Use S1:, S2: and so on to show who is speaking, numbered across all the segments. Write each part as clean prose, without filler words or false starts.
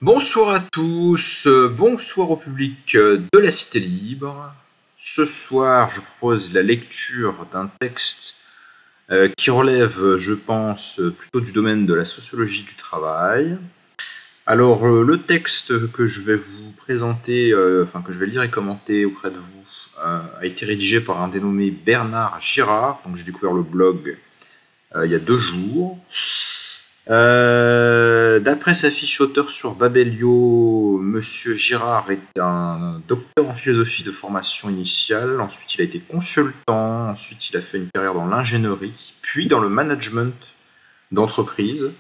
S1: Bonsoir à tous, bonsoir au public de la Cité Libre. Ce soir, je propose la lecture d'un texte qui relève, je pense, plutôt du domaine de la sociologie du travail. Alors, le texte que je vais vous présenter, que je vais lire et commenter auprès de vous, a été rédigé par un dénommé Bernard Girard. Donc, j'ai découvert le blog il y a 2 jours. D'après sa fiche auteur sur Babelio, Monsieur Girard est un docteur en philosophie de formation initiale, ensuite il a été consultant, ensuite il a fait une carrière dans l'ingénierie, puis dans le management d'entreprise,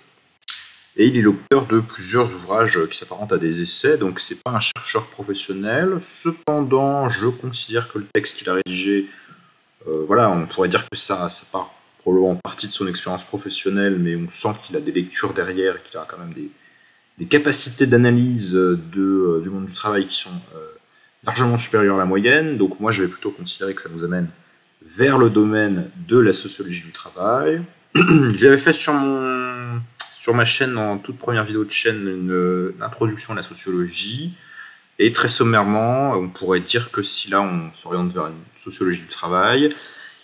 S1: et il est l'auteur de plusieurs ouvrages qui s'apparentent à des essais, donc c'est pas un chercheur professionnel. Cependant, je considère que le texte qu'il a rédigé, on pourrait dire que ça part probablement partie de son expérience professionnelle, mais on sent qu'il a des lectures derrière, qu'il a quand même des capacités d'analyse du monde du travail qui sont largement supérieures à la moyenne. Donc moi, je vais plutôt considérer que ça nous amène vers le domaine de la sociologie du travail. J'avais fait sur ma chaîne, en toute première vidéo de chaîne, une introduction à la sociologie. Et très sommairement, on pourrait dire que si là, on s'oriente vers une sociologie du travail,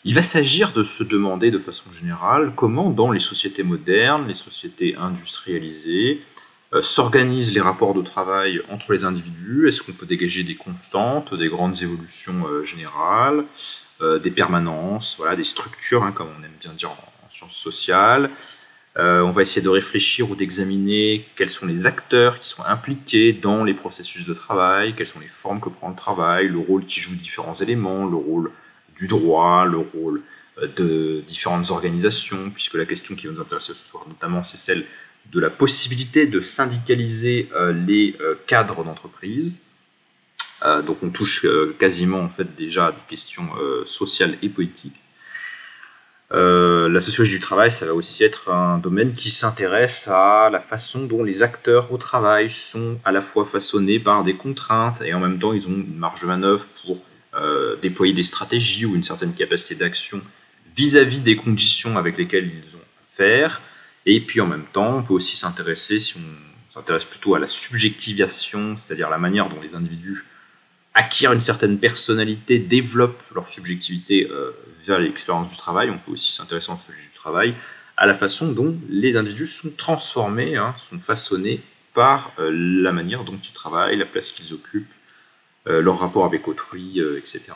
S1: il va s'agir de se demander de façon générale comment, dans les sociétés modernes, les sociétés industrialisées, s'organisent les rapports de travail entre les individus. Est-ce qu'on peut dégager des constantes, des grandes évolutions générales, des permanences, voilà, des structures, comme on aime bien dire en sciences sociales. On va essayer de réfléchir ou d'examiner quels sont les acteurs qui sont impliqués dans les processus de travail, quelles sont les formes que prend le travail, le rôle qui joue différents éléments, le rôle du droit, le rôle de différentes organisations, puisque la question qui va nous intéresser ce soir notamment, c'est celle de la possibilité de syndicaliser les cadres d'entreprise. Donc on touche quasiment en fait déjà à des questions sociales et politiques. La sociologie du travail, ça va aussi être un domaine qui s'intéresse à la façon dont les acteurs au travail sont à la fois façonnés par des contraintes et en même temps ils ont une marge de manœuvre pour déployer des stratégies ou une certaine capacité d'action vis-à-vis des conditions avec lesquelles ils ont à faire. Et puis en même temps, on peut aussi s'intéresser, si on s'intéresse plutôt à la subjectivation, c'est-à-dire la manière dont les individus acquièrent une certaine personnalité, développent leur subjectivité via l'expérience du travail. On peut aussi s'intéresser en sociologie du travail à la façon dont les individus sont transformés, sont façonnés par la manière dont ils travaillent, la place qu'ils occupent, leur rapport avec autrui, etc.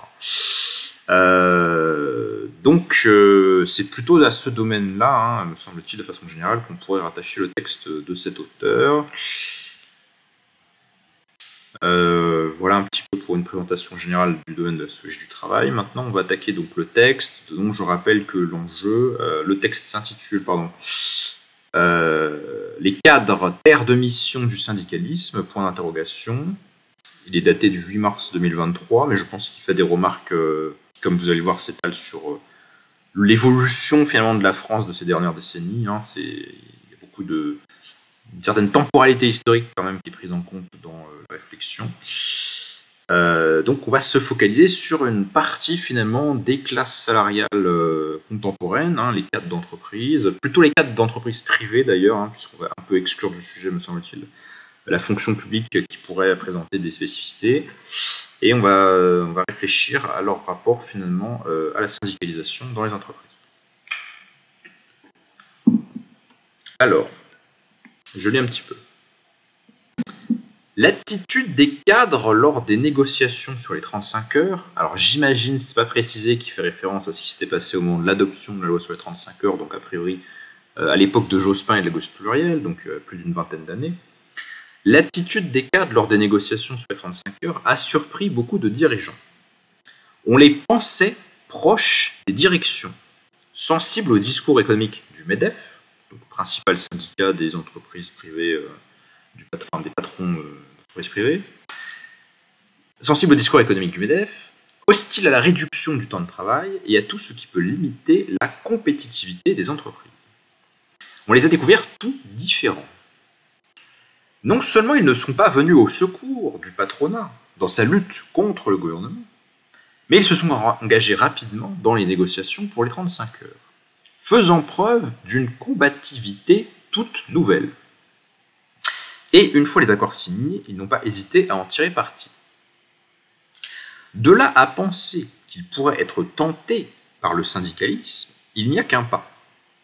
S1: Donc c'est plutôt à ce domaine-là, me semble-t-il, de façon générale, qu'on pourrait rattacher le texte de cet auteur. Voilà un petit peu pour une présentation générale du domaine de la sociologie du travail. Maintenant, on va attaquer donc le texte, dont je rappelle que l'enjeu, le texte s'intitule, les cadres, terres de mission du syndicalisme, point d'interrogation. Il est daté du 8 mars 2023, mais je pense qu'il fait des remarques qui, comme vous allez voir, s'étalent sur l'évolution finalement de la France de ces dernières décennies. Il y a beaucoup une certaine temporalité historique quand même qui est prise en compte dans la réflexion. Donc on va se focaliser sur une partie finalement des classes salariales contemporaines, les cadres d'entreprise, plutôt les cadres d'entreprise privées d'ailleurs, puisqu'on va un peu exclure du sujet, me semble-t-il, la fonction publique qui pourrait présenter des spécificités, et on va réfléchir à leur rapport finalement à la syndicalisation dans les entreprises. Alors, je lis un petit peu. L'attitude des cadres lors des négociations sur les 35 heures, alors j'imagine, c'est pas précisé, qu'il fait référence à ce qui s'était passé au moment de l'adoption de la loi sur les 35 heures, donc a priori à l'époque de Jospin et de la gauche plurielle, donc plus d'une vingtaine d'années. L'attitude des cadres lors des négociations sur les 35 heures a surpris beaucoup de dirigeants. On les pensait proches des directions, sensibles au discours économique du MEDEF, donc principal syndicat des entreprises privées, des patrons d'entreprises privées, sensibles au discours économique du MEDEF, hostiles à la réduction du temps de travail et à tout ce qui peut limiter la compétitivité des entreprises. On les a découverts tout différents. Non seulement ils ne sont pas venus au secours du patronat dans sa lutte contre le gouvernement, mais ils se sont engagés rapidement dans les négociations pour les 35 heures, faisant preuve d'une combativité toute nouvelle. Et une fois les accords signés, ils n'ont pas hésité à en tirer parti. De là à penser qu'ils pourraient être tentés par le syndicalisme, il n'y a qu'un pas,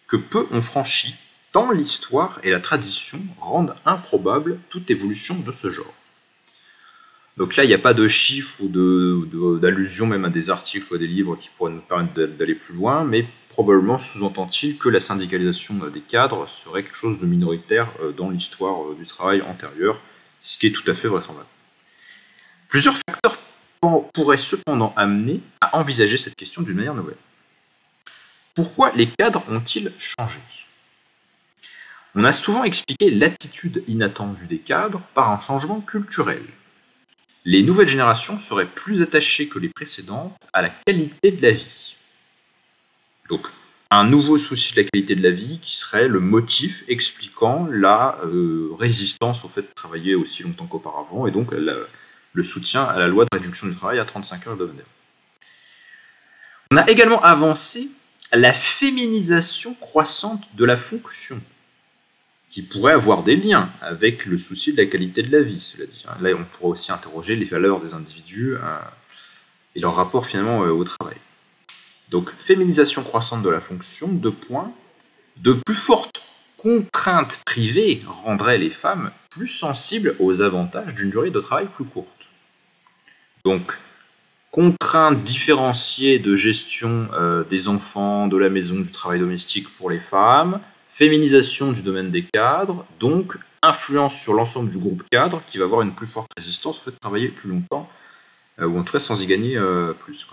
S1: que peu ont franchi, tant l'histoire et la tradition rendent improbable toute évolution de ce genre. Donc là, il n'y a pas de chiffres ou d'allusion même à des articles ou à des livres qui pourraient nous permettre d'aller plus loin, mais probablement sous-entend-il que la syndicalisation des cadres serait quelque chose de minoritaire dans l'histoire du travail antérieure, ce qui est tout à fait vraisemblable. Plusieurs facteurs pourraient cependant amener à envisager cette question d'une manière nouvelle. Pourquoi les cadres ont-ils changé ? On a souvent expliqué l'attitude inattendue des cadres par un changement culturel. Les nouvelles générations seraient plus attachées que les précédentes à la qualité de la vie. Donc, un nouveau souci de la qualité de la vie qui serait le motif expliquant la résistance au fait de travailler aussi longtemps qu'auparavant et donc le soutien à la loi de réduction du travail à 35 heures hebdomadaires. On a également avancé la féminisation croissante de la fonction, qui pourrait avoir des liens avec le souci de la qualité de la vie, cela dit. Là, on pourrait aussi interroger les valeurs des individus et leur rapport finalement au travail. Donc, féminisation croissante de la fonction, 2 points. De plus fortes contraintes privées rendraient les femmes plus sensibles aux avantages d'une durée de travail plus courte. Donc, contraintes différenciées de gestion des enfants, de la maison, du travail domestique pour les femmes, féminisation du domaine des cadres, donc influence sur l'ensemble du groupe cadre qui va avoir une plus forte résistance au fait de travailler plus longtemps, ou en tout cas sans y gagner plus.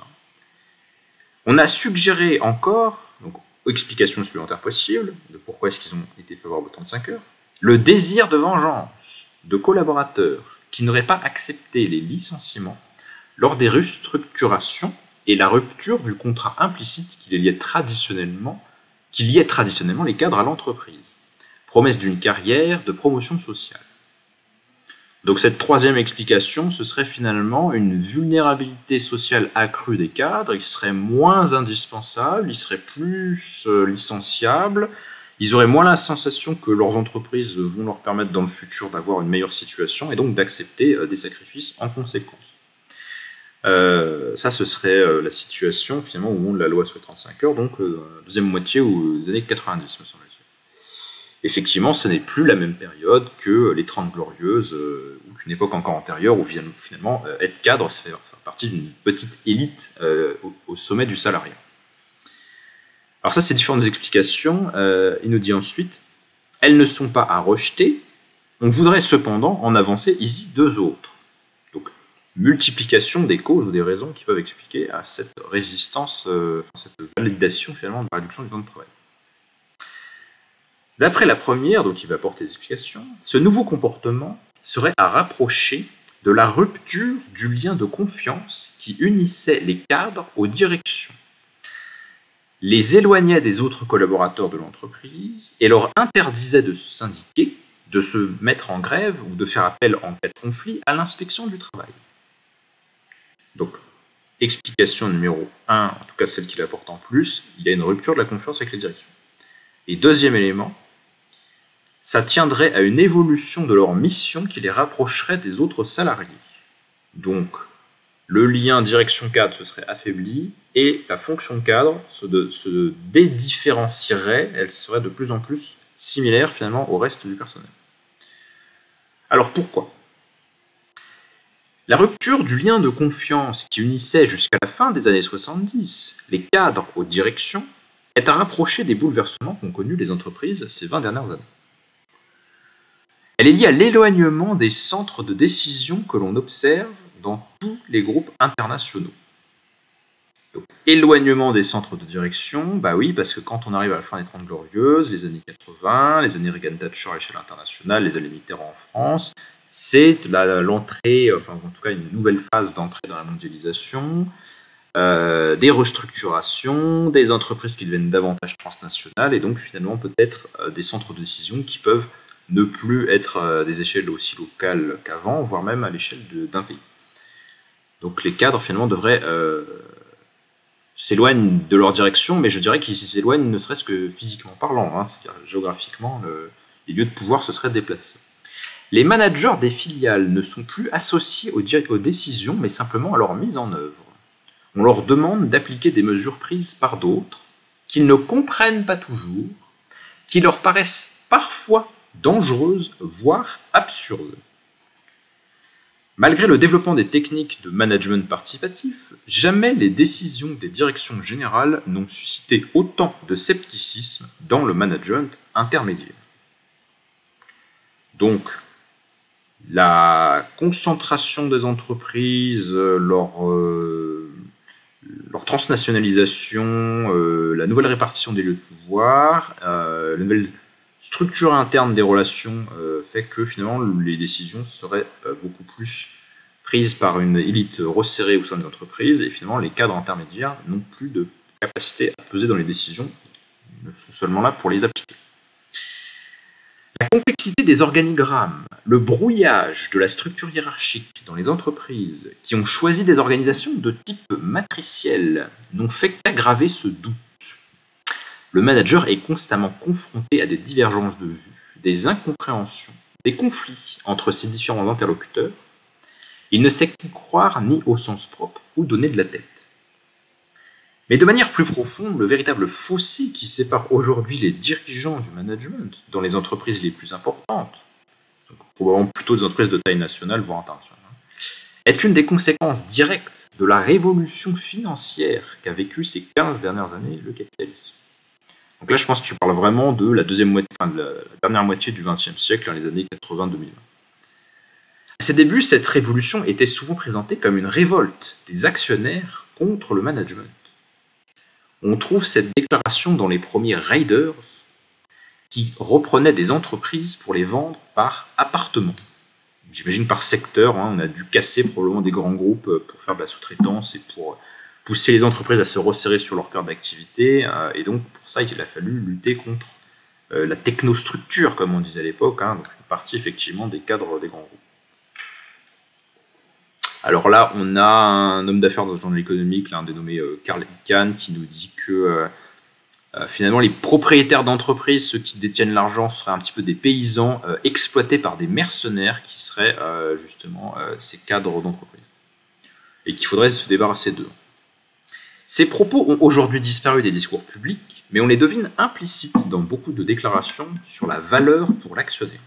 S1: On a suggéré encore, donc explication supplémentaire possible, de pourquoi est-ce qu'ils ont été favorables aux 35 heures, le désir de vengeance de collaborateurs qui n'auraient pas accepté les licenciements lors des restructurations et la rupture du contrat implicite qui liait traditionnellement les cadres à l'entreprise. Promesse d'une carrière, de promotion sociale. Donc cette troisième explication, ce serait finalement une vulnérabilité sociale accrue des cadres, ils seraient moins indispensables, ils seraient plus licenciables, ils auraient moins la sensation que leurs entreprises vont leur permettre dans le futur d'avoir une meilleure situation et donc d'accepter des sacrifices en conséquence. Ça, ce serait la situation finalement au moment de la loi sur les 35 heures, donc deuxième moitié ou des années 90, me semble-t-il. Effectivement, ce n'est plus la même période que les 30 Glorieuses, ou qu'une époque encore antérieure, où finalement, être cadre, ça fait partie d'une petite élite au sommet du salariat. Alors ça, c'est différentes explications. Il nous dit ensuite, elles ne sont pas à rejeter, on voudrait cependant en avancer ici 2 autres. Multiplication des causes ou des raisons qui peuvent expliquer à cette résistance, cette validation finalement de la réduction du temps de travail. D'après la première, donc il va apporter des explications, ce nouveau comportement serait à rapprocher de la rupture du lien de confiance qui unissait les cadres aux directions, les éloignait des autres collaborateurs de l'entreprise et leur interdisait de se syndiquer, de se mettre en grève ou de faire appel en cas de conflit à l'inspection du travail. Donc, explication numéro 1, en tout cas celle qui l'apporte en plus, il y a une rupture de la confiance avec les directions. Et deuxième élément, ça tiendrait à une évolution de leur mission qui les rapprocherait des autres salariés. Donc, le lien direction-cadre se serait affaibli et la fonction cadre se dédifférencierait, elle serait de plus en plus similaire finalement au reste du personnel. Alors pourquoi ? La rupture du lien de confiance qui unissait jusqu'à la fin des années 70 les cadres aux directions est à rapprocher des bouleversements qu'ont connus les entreprises ces 20 dernières années. Elle est liée à l'éloignement des centres de décision que l'on observe dans tous les groupes internationaux. Donc, éloignement des centres de direction, bah oui, parce que quand on arrive à la fin des 30 Glorieuses, les années 80, les années Reagan-Thatcher à l'échelle internationale, les années Mitterrand en France, c'est l'entrée, enfin en tout cas une nouvelle phase d'entrée dans la mondialisation, des restructurations, des entreprises qui deviennent davantage transnationales et donc finalement peut-être des centres de décision qui peuvent ne plus être à des échelles aussi locales qu'avant, voire même à l'échelle d'un pays. Donc les cadres finalement devraient s'éloignent de leur direction, mais je dirais qu'ils s'éloignent ne serait-ce que physiquement parlant, c'est-à-dire géographiquement, les lieux de pouvoir se seraient déplacés. Les managers des filiales ne sont plus associés aux décisions, mais simplement à leur mise en œuvre. On leur demande d'appliquer des mesures prises par d'autres, qu'ils ne comprennent pas toujours, qui leur paraissent parfois dangereuses, voire absurdes. Malgré le développement des techniques de management participatif, jamais les décisions des directions générales n'ont suscité autant de scepticisme dans le management intermédiaire. Donc, la concentration des entreprises, leur transnationalisation, la nouvelle répartition des lieux de pouvoir, la nouvelle structure interne des relations fait que finalement les décisions seraient beaucoup plus prises par une élite resserrée au sein des entreprises et finalement les cadres intermédiaires n'ont plus de capacité à peser dans les décisions, ils sont seulement là pour les appliquer. La complexité des organigrammes, le brouillage de la structure hiérarchique dans les entreprises qui ont choisi des organisations de type matriciel n'ont fait qu'aggraver ce doute. Le manager est constamment confronté à des divergences de vues, des incompréhensions, des conflits entre ses différents interlocuteurs. Il ne sait qui croire ni au sens propre ou donner de la tête. Mais de manière plus profonde, le véritable fossé qui sépare aujourd'hui les dirigeants du management dans les entreprises les plus importantes, donc probablement plutôt des entreprises de taille nationale, voire internationale, est une des conséquences directes de la révolution financière qu'a vécue ces 15 dernières années le capitalisme. Donc là, je pense que tu parles vraiment de la dernière moitié du XXe siècle, les années 80-2020. À ses débuts, cette révolution était souvent présentée comme une révolte des actionnaires contre le management. On trouve cette déclaration dans les premiers Raiders qui reprenaient des entreprises pour les vendre par appartement. J'imagine par secteur, on a dû casser probablement des grands groupes pour faire de la sous-traitance et pour pousser les entreprises à se resserrer sur leur cœur d'activité. Et donc pour ça, il a fallu lutter contre la technostructure, comme on disait à l'époque, donc une partie effectivement des cadres des grands groupes. Alors là, on a un homme d'affaires dans ce journal économique, là, un dénommé Karl Icahn, qui nous dit que finalement les propriétaires d'entreprises, ceux qui détiennent l'argent, seraient un petit peu des paysans exploités par des mercenaires qui seraient justement ces cadres d'entreprise. Et qu'il faudrait se débarrasser d'eux. Ces propos ont aujourd'hui disparu des discours publics, mais on les devine implicites dans beaucoup de déclarations sur la valeur pour l'actionnaire.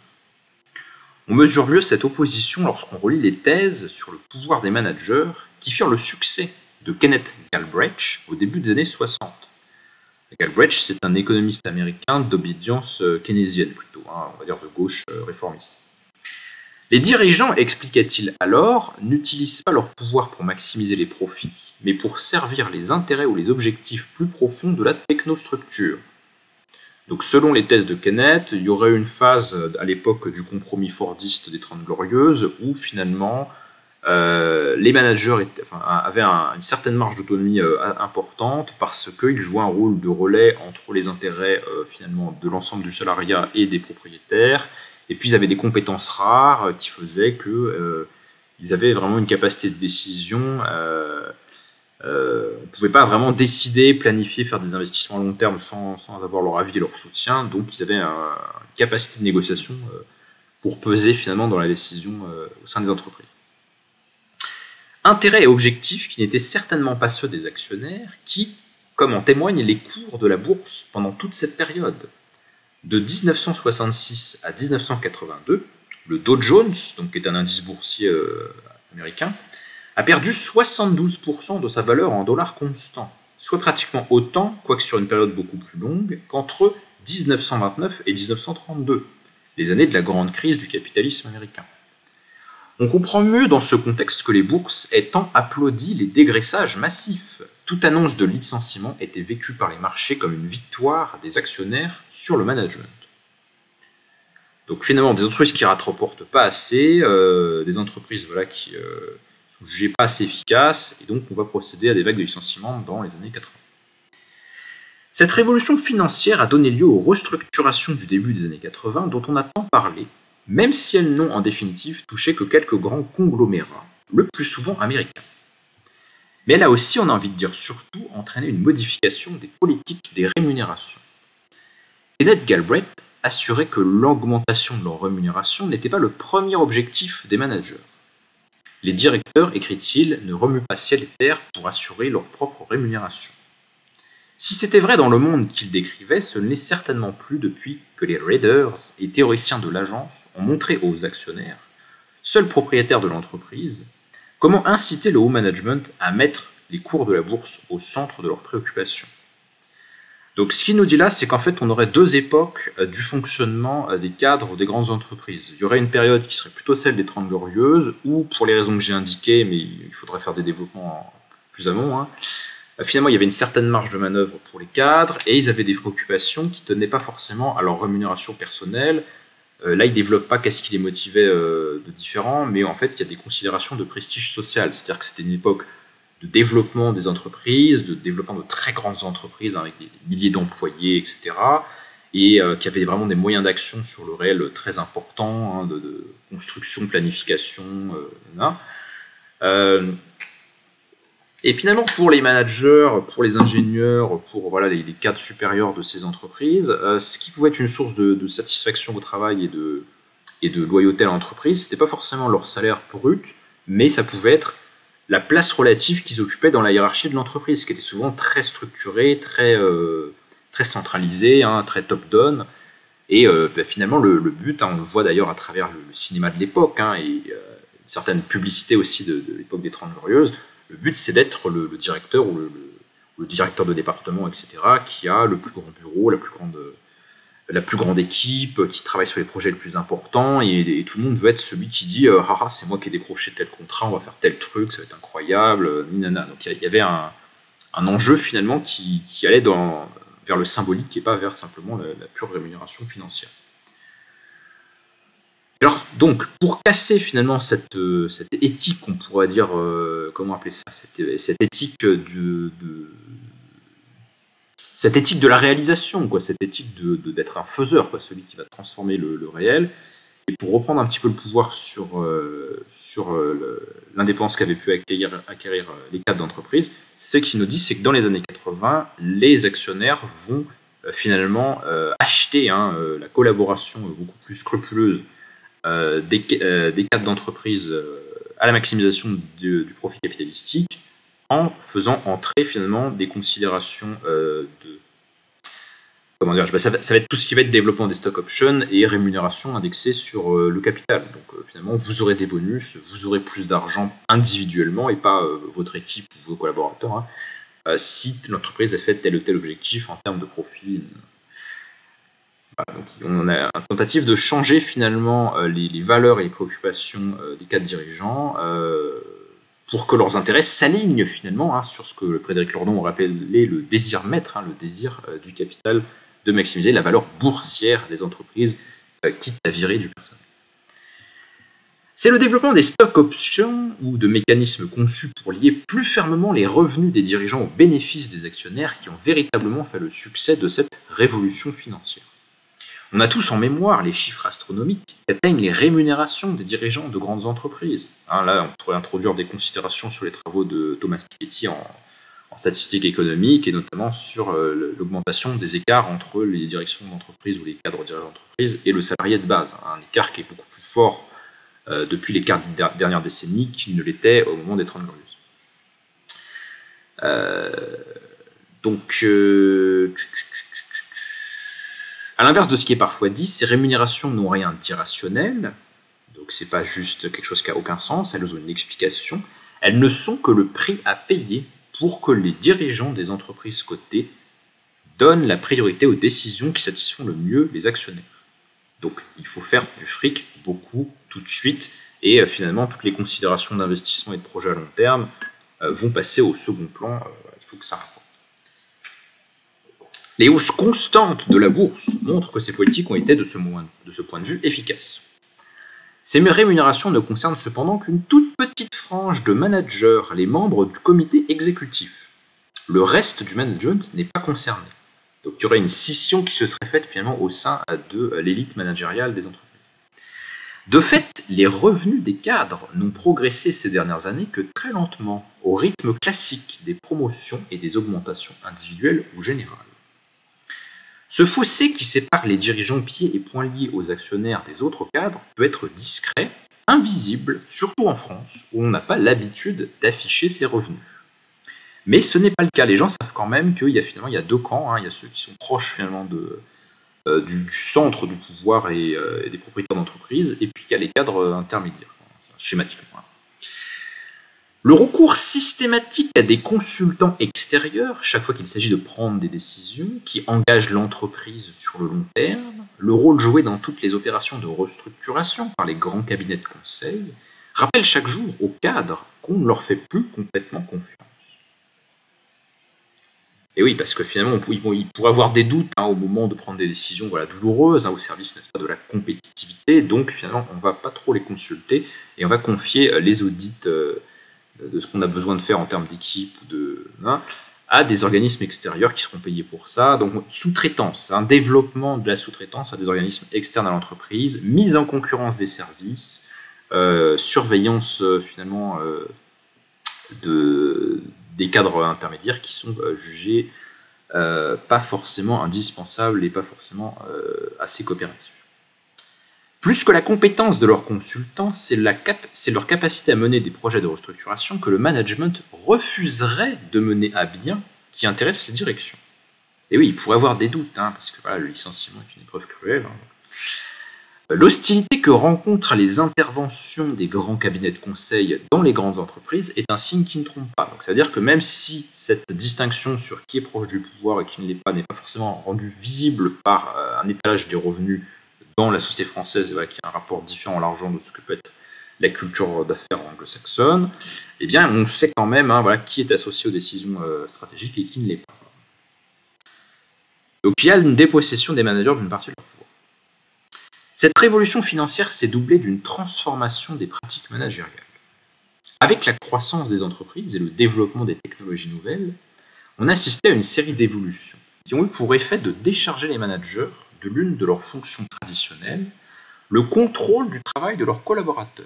S1: On mesure mieux cette opposition lorsqu'on relit les thèses sur le pouvoir des managers qui firent le succès de Kenneth Galbraith au début des années 60. Galbraith, c'est un économiste américain d'obédience keynésienne plutôt, on va dire de gauche réformiste. Les dirigeants, expliquait-il alors, n'utilisent pas leur pouvoir pour maximiser les profits, mais pour servir les intérêts ou les objectifs plus profonds de la technostructure. Donc selon les thèses de Kenneth, il y aurait une phase à l'époque du compromis fordiste des 30 Glorieuses où finalement les managers avaient une certaine marge d'autonomie importante parce qu'ils jouaient un rôle de relais entre les intérêts finalement de l'ensemble du salariat et des propriétaires. Et puis ils avaient des compétences rares qui faisaient qu'ils avaient vraiment une capacité de décision. On ne pouvait pas vraiment décider, planifier, faire des investissements à long terme sans avoir leur avis et leur soutien. Donc ils avaient une capacité de négociation pour peser finalement dans la décision au sein des entreprises. Intérêts et objectifs qui n'étaient certainement pas ceux des actionnaires qui, comme en témoignent les cours de la bourse pendant toute cette période. De 1966 à 1982, le Dow Jones, donc qui est un indice boursier américain, a perdu 72% de sa valeur en dollars constants, soit pratiquement autant, quoique sur une période beaucoup plus longue, qu'entre 1929 et 1932, les années de la grande crise du capitalisme américain. On comprend mieux dans ce contexte que les bourses aient tant applaudi les dégraissages massifs. Toute annonce de licenciement était vécue par les marchés comme une victoire des actionnaires sur le management. Donc finalement, des entreprises qui ne rapportent pas assez, des entreprises qui sont jugées pas assez efficaces, et donc on va procéder à des vagues de licenciements dans les années 80. Cette révolution financière a donné lieu aux restructurations du début des années 80 dont on a tant parlé, même si elles n'ont en définitive touché que quelques grands conglomérats, le plus souvent américains. Mais elle a aussi, on a envie de dire surtout, entraîné une modification des politiques des rémunérations. Kenneth Galbraith assuraient que l'augmentation de leur rémunération n'était pas le premier objectif des managers. Les directeurs, écrit-il, ne remuent pas ciel et terre pour assurer leur propre rémunération. Si c'était vrai dans le monde qu'il décrivait, ce ne l'est certainement plus depuis que les raiders et théoriciens de l'agence ont montré aux actionnaires, seuls propriétaires de l'entreprise, comment inciter le haut management à mettre les cours de la bourse au centre de leurs préoccupations. Donc ce qu'il nous dit là, c'est qu'en fait on aurait deux époques du fonctionnement des cadres des grandes entreprises. Il y aurait une période qui serait plutôt celle des 30 Glorieuses, où pour les raisons que j'ai indiquées, mais il faudrait faire des développements plus amont, finalement il y avait une certaine marge de manœuvre pour les cadres, et ils avaient des préoccupations qui ne tenaient pas forcément à leur rémunération personnelle. Là ils ne développent pas qu'est-ce qui les motivait de différent, mais en fait il y a des considérations de prestige social, c'est-à-dire que c'était une époque de développement des entreprises, de développement de très grandes entreprises avec des milliers d'employés, etc. Et qui avaient vraiment des moyens d'action sur le réel très importants, de construction, planification, et finalement, pour les managers, pour les ingénieurs, pour voilà, les cadres supérieurs de ces entreprises, ce qui pouvait être une source de satisfaction au travail et de loyauté à l'entreprise, c'était pas forcément leur salaire brut, mais ça pouvait être la place relative qu'ils occupaient dans la hiérarchie de l'entreprise, qui était souvent très structurée, très centralisée, très top-down. Et finalement, le but, on le voit d'ailleurs à travers le cinéma de l'époque, et certaines publicités aussi de l'époque des 30 Glorieuses, le but c'est d'être le directeur ou le directeur de département, etc., qui a le plus grand bureau, la plus grande équipe, qui travaille sur les projets les plus importants, et tout le monde veut être celui qui dit « Haha, c'est moi qui ai décroché tel contrat, on va faire tel truc, ça va être incroyable, ninana ». Donc il y avait un enjeu finalement qui allait vers le symbolique et pas vers simplement la pure rémunération financière. Alors donc, pour casser finalement cette éthique, on pourrait dire, comment appeler ça, cette éthique cette éthique de la réalisation, quoi, cette éthique d'être un faiseur, quoi, celui qui va transformer le réel. Et pour reprendre un petit peu le pouvoir sur l'indépendance qu'avaient pu acquérir les cadres d'entreprise, ce qu'il nous dit, c'est que dans les années 80, les actionnaires vont finalement acheter la collaboration beaucoup plus scrupuleuse des cadres d'entreprise à la maximisation du profit capitalistique, en faisant entrer finalement des considérations ça va être tout ce qui va être développement des stock options et rémunération indexée sur le capital. Donc finalement, vous aurez des bonus, vous aurez plus d'argent individuellement et pas votre équipe ou vos collaborateurs, si l'entreprise a fait tel ou tel objectif en termes de profit. Voilà, donc on a une tentative de changer finalement les valeurs et les préoccupations des cadres dirigeants pour que leurs intérêts s'alignent finalement sur ce que Frédéric Lordon a appelé le désir maître, le désir du capital, de maximiser la valeur boursière des entreprises, quitte à virer du personnel. C'est le développement des stock options ou de mécanismes conçus pour lier plus fermement les revenus des dirigeants aux bénéfices des actionnaires qui ont véritablement fait le succès de cette révolution financière. On a tous en mémoire les chiffres astronomiques qu'atteignent les rémunérations des dirigeants de grandes entreprises. Là, on pourrait introduire des considérations sur les travaux de Thomas Piketty en statistiques économiques, et notamment sur l'augmentation des écarts entre les directions d'entreprise ou les cadres dirigeants d'entreprise et le salarié de base. Un écart qui est beaucoup plus fort depuis les 4 dernières décennies qu'il ne l'était au moment des 30 Glorieuses. À l'inverse de ce qui est parfois dit, ces rémunérations n'ont rien d'irrationnel, donc c'est pas juste quelque chose qui n'a aucun sens, elles ont une explication, elles ne sont que le prix à payer pour que les dirigeants des entreprises cotées donnent la priorité aux décisions qui satisfont le mieux les actionnaires. Donc il faut faire du fric, beaucoup, tout de suite, et finalement toutes les considérations d'investissement et de projet à long terme vont passer au second plan, il faut que ça rapporte. Les hausses constantes de la bourse montrent que ces politiques ont été de ce point de vue efficaces. Ces rémunérations ne concernent cependant qu'une toute petite frange de managers, les membres du comité exécutif. Le reste du management n'est pas concerné. Donc il y aurait une scission qui se serait faite finalement au sein de l'élite managériale des entreprises. De fait, les revenus des cadres n'ont progressé ces dernières années que très lentement, au rythme classique des promotions et des augmentations individuelles ou générales. Ce fossé qui sépare les dirigeants pieds et poings liés aux actionnaires des autres cadres peut être discret, invisible, surtout en France, où on n'a pas l'habitude d'afficher ses revenus. Mais ce n'est pas le cas. Les gens savent quand même qu'il y a finalement il y a deux camps. Il y a ceux qui sont proches finalement du centre du pouvoir et des propriétaires d'entreprise, et puis il y a les cadres intermédiaires, schématiquement. Le recours systématique à des consultants extérieurs, chaque fois qu'il s'agit de prendre des décisions qui engagent l'entreprise sur le long terme, le rôle joué dans toutes les opérations de restructuration par les grands cabinets de conseil, rappelle chaque jour aux cadres qu'on ne leur fait plus complètement confiance. Et oui, parce que finalement, ils pourraient avoir des doutes au moment de prendre des décisions douloureuses, au service, n'est-ce pas, de la compétitivité, donc finalement, on ne va pas trop les consulter et on va confier les audits de ce qu'on a besoin de faire en termes d'équipe à des organismes extérieurs qui seront payés pour ça. Donc sous-traitance, un développement de la sous-traitance à des organismes externes à l'entreprise, mise en concurrence des services, surveillance finalement des cadres intermédiaires qui sont jugés pas forcément indispensables et pas forcément assez coopératifs. Plus que la compétence de leurs consultants, c'est leur capacité à mener des projets de restructuration que le management refuserait de mener à bien qui intéresse les directions. Et oui, il pourrait avoir des doutes, parce que le licenciement est une épreuve cruelle. L'hostilité que rencontrent les interventions des grands cabinets de conseil dans les grandes entreprises est un signe qui ne trompe pas. C'est-à-dire que même si cette distinction sur qui est proche du pouvoir et qui ne l'est pas n'est pas forcément rendue visible par un étalage des revenus dans la société française, qui a un rapport différent à l'argent de ce que peut être la culture d'affaires anglo-saxonne, eh bien, on sait quand même qui est associé aux décisions stratégiques et qui ne l'est pas. Donc, il y a une dépossession des managers d'une partie de leur pouvoir. Cette révolution financière s'est doublée d'une transformation des pratiques managériales. Avec la croissance des entreprises et le développement des technologies nouvelles, on assistait à une série d'évolutions qui ont eu pour effet de décharger les managers de l'une de leurs fonctions traditionnelles, le contrôle du travail de leurs collaborateurs.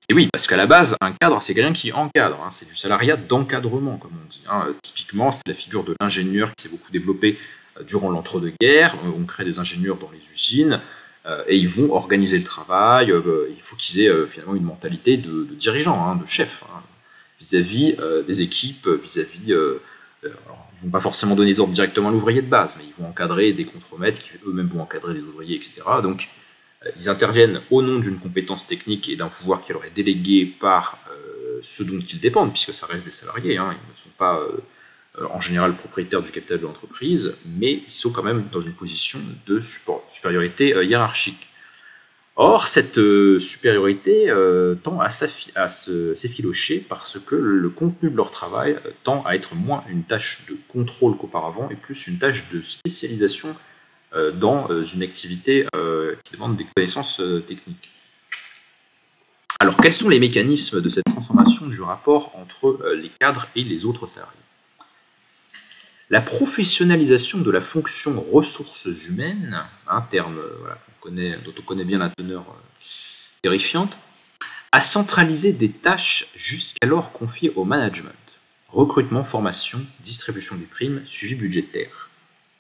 S1: Et oui, parce qu'à la base, un cadre, c'est quelqu'un qui encadre, c'est du salariat d'encadrement, comme on dit. Typiquement, c'est la figure de l'ingénieur qui s'est beaucoup développée durant l'entre-deux-guerres. On crée des ingénieurs dans les usines, et ils vont organiser le travail. Il faut qu'ils aient finalement une mentalité de dirigeant, de chef, vis-à-vis des équipes, vis-à-vis... ils ne vont pas forcément donner des ordres directement à l'ouvrier de base, mais ils vont encadrer des contremaîtres qui eux-mêmes vont encadrer les ouvriers, etc. Donc, ils interviennent au nom d'une compétence technique et d'un pouvoir qui leur est délégué par ceux dont ils dépendent, puisque ça reste des salariés. Ils ne sont pas en général propriétaires du capital de l'entreprise, mais ils sont quand même dans une position de supériorité hiérarchique. Or, cette supériorité tend à s'effilocher parce que le contenu de leur travail tend à être moins une tâche de contrôle qu'auparavant et plus une tâche de spécialisation dans une activité qui demande des connaissances techniques. Alors, quels sont les mécanismes de cette transformation du rapport entre les cadres et les autres salariés ? La professionnalisation de la fonction ressources humaines, un terme dont on connaît bien la teneur terrifiante, a centralisé des tâches jusqu'alors confiées au management. Recrutement, formation, distribution des primes, suivi budgétaire.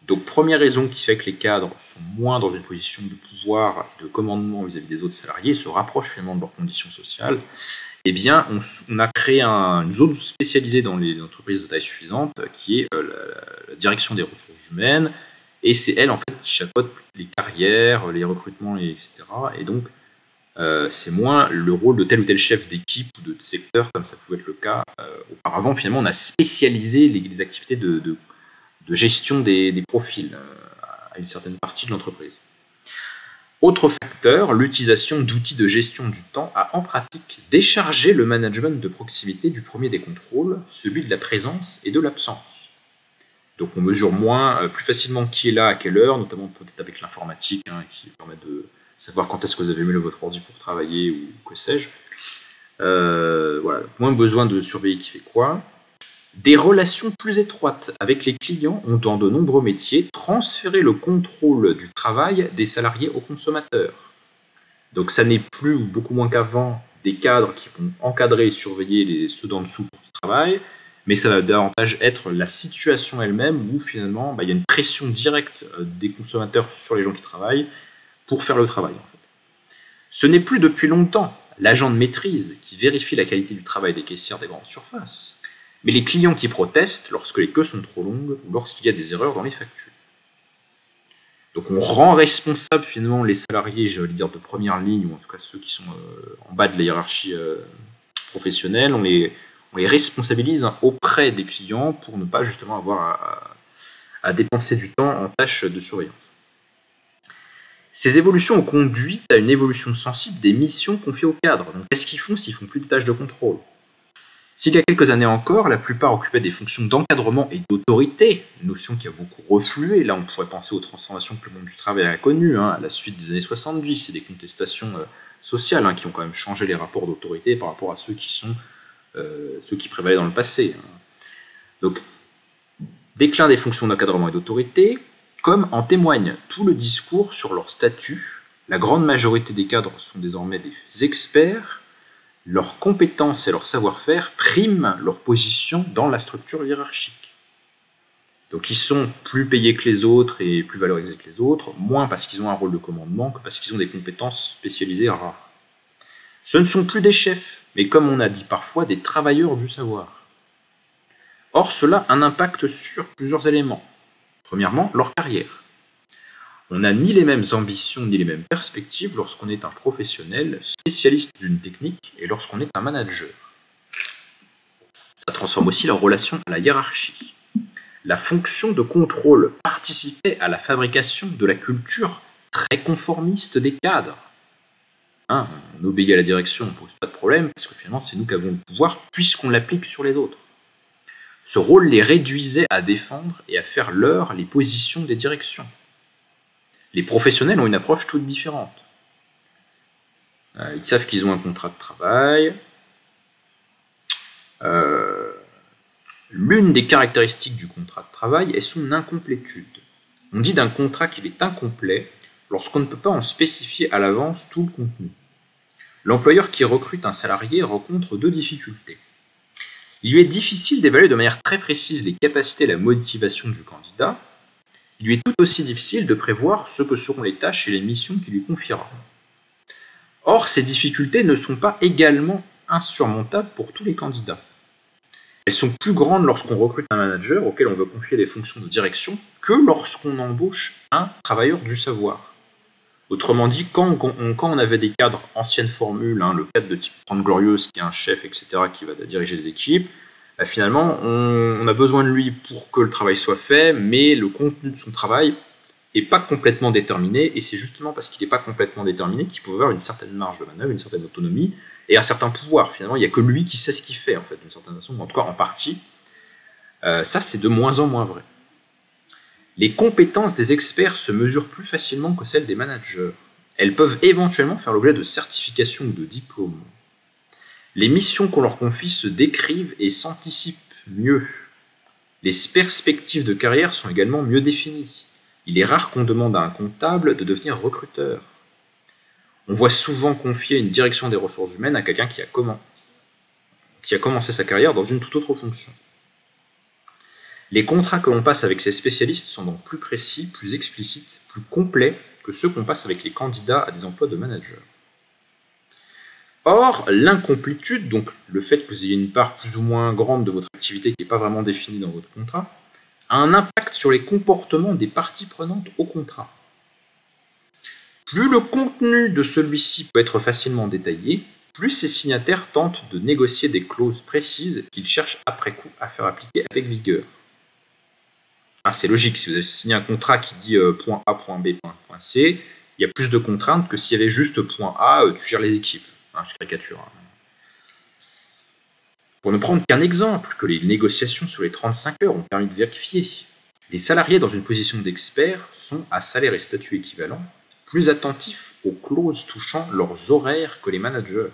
S1: Donc première raison qui fait que les cadres sont moins dans une position de pouvoir, de commandement vis-à-vis des autres salariés, se rapprochent finalement de leurs conditions sociales, eh bien on a créé une zone spécialisée dans les entreprises de taille suffisante qui est la direction des ressources humaines. Et c'est elle, en fait, qui chapeaute les carrières, les recrutements, etc. Et donc, c'est moins le rôle de tel ou tel chef d'équipe ou de secteur, comme ça pouvait être le cas auparavant. Finalement, on a spécialisé les activités de gestion des profils à une certaine partie de l'entreprise. Autre facteur, l'utilisation d'outils de gestion du temps a en pratique déchargé le management de proximité du premier des contrôles, celui de la présence et de l'absence. Donc on mesure plus facilement qui est là, à quelle heure, notamment peut-être avec l'informatique, qui permet de savoir quand est-ce que vous avez mis votre ordi pour travailler ou que sais-je. Moins besoin de surveiller qui fait quoi. Des relations plus étroites avec les clients ont dans de nombreux métiers transféré le contrôle du travail des salariés aux consommateurs. Donc ça n'est plus, ou beaucoup moins qu'avant, des cadres qui vont encadrer et surveiller ceux d'en dessous pour le travail, mais ça va davantage être la situation elle-même où finalement il y a une pression directe des consommateurs sur les gens qui travaillent pour faire le travail. En fait. Ce n'est plus depuis longtemps l'agent de maîtrise qui vérifie la qualité du travail des caissières des grandes surfaces, mais les clients qui protestent lorsque les queues sont trop longues ou lorsqu'il y a des erreurs dans les factures. Donc on rend responsable finalement les salariés, je veux dire, de première ligne, ou en tout cas ceux qui sont en bas de la hiérarchie professionnelle, on les responsabilise auprès des clients pour ne pas justement avoir à dépenser du temps en tâches de surveillance. Ces évolutions ont conduit à une évolution sensible des missions confiées aux cadres. Donc qu'est-ce qu'ils font s'ils font plus de tâches de contrôle? S'il y a quelques années encore, la plupart occupaient des fonctions d'encadrement et d'autorité, une notion qui a beaucoup reflué. Là, on pourrait penser aux transformations que le monde du travail a connues, à la suite des années 70, et des contestations sociales qui ont quand même changé les rapports d'autorité par rapport à ceux qui prévalaient dans le passé. Donc, déclin des fonctions d'encadrement et d'autorité, comme en témoigne tout le discours sur leur statut. La grande majorité des cadres sont désormais des experts. Leurs compétences et leur savoir-faire priment leur position dans la structure hiérarchique. Donc ils sont plus payés que les autres et plus valorisés que les autres, moins parce qu'ils ont un rôle de commandement que parce qu'ils ont des compétences spécialisées rares. Ce ne sont plus des chefs, mais comme on a dit parfois, des travailleurs du savoir. Or, cela a un impact sur plusieurs éléments. Premièrement, leur carrière. On n'a ni les mêmes ambitions ni les mêmes perspectives lorsqu'on est un professionnel spécialiste d'une technique et lorsqu'on est un manager. Ça transforme aussi leur relation à la hiérarchie. La fonction de contrôle participait à la fabrication de la culture très conformiste des cadres. On obéit à la direction, on ne pose pas de problème, parce que finalement c'est nous qui avons le pouvoir puisqu'on l'applique sur les autres. Ce rôle les réduisait à défendre et à faire leur les positions des directions. Les professionnels ont une approche toute différente. Ils savent qu'ils ont un contrat de travail. L'une des caractéristiques du contrat de travail est son incomplétude. On dit d'un contrat qu'il est incomplet lorsqu'on ne peut pas en spécifier à l'avance tout le contenu. L'employeur qui recrute un salarié rencontre deux difficultés. Il lui est difficile d'évaluer de manière très précise les capacités et la motivation du candidat. Il lui est tout aussi difficile de prévoir ce que seront les tâches et les missions qu'il lui confiera. Or, ces difficultés ne sont pas également insurmontables pour tous les candidats. Elles sont plus grandes lorsqu'on recrute un manager auquel on veut confier des fonctions de direction que lorsqu'on embauche un travailleur du savoir. Autrement dit, quand on avait des cadres anciennes formules, le cadre de type 30 glorieuse qui est un chef, etc., qui va diriger les équipes, finalement, on a besoin de lui pour que le travail soit fait, mais le contenu de son travail n'est pas complètement déterminé, et c'est justement parce qu'il n'est pas complètement déterminé qu'il peut avoir une certaine marge de manœuvre, une certaine autonomie, et un certain pouvoir. Finalement, il n'y a que lui qui sait ce qu'il fait, en fait, d'une certaine façon, ou en tout cas en partie. Ça, c'est de moins en moins vrai. Les compétences des experts se mesurent plus facilement que celles des managers. Elles peuvent éventuellement faire l'objet de certifications ou de diplômes. Les missions qu'on leur confie se décrivent et s'anticipent mieux. Les perspectives de carrière sont également mieux définies. Il est rare qu'on demande à un comptable de devenir recruteur. On voit souvent confier une direction des ressources humaines à quelqu'un qui a commencé sa carrière dans une toute autre fonction. Les contrats que l'on passe avec ces spécialistes sont donc plus précis, plus explicites, plus complets que ceux qu'on passe avec les candidats à des emplois de manager. Or, l'incomplétude, donc le fait que vous ayez une part plus ou moins grande de votre activité qui n'est pas vraiment définie dans votre contrat, a un impact sur les comportements des parties prenantes au contrat. Plus le contenu de celui-ci peut être facilement détaillé, plus ces signataires tentent de négocier des clauses précises qu'ils cherchent après coup à faire appliquer avec vigueur. C'est logique, si vous avez signé un contrat qui dit point A, point B, point C, il y a plus de contraintes que s'il y avait juste point A, tu gères les équipes. Je caricature. Pour ne prendre qu'un exemple, que les négociations sur les 35 heures ont permis de vérifier, les salariés dans une position d'expert sont, à salaire et statut équivalent, plus attentifs aux clauses touchant leurs horaires que les managers.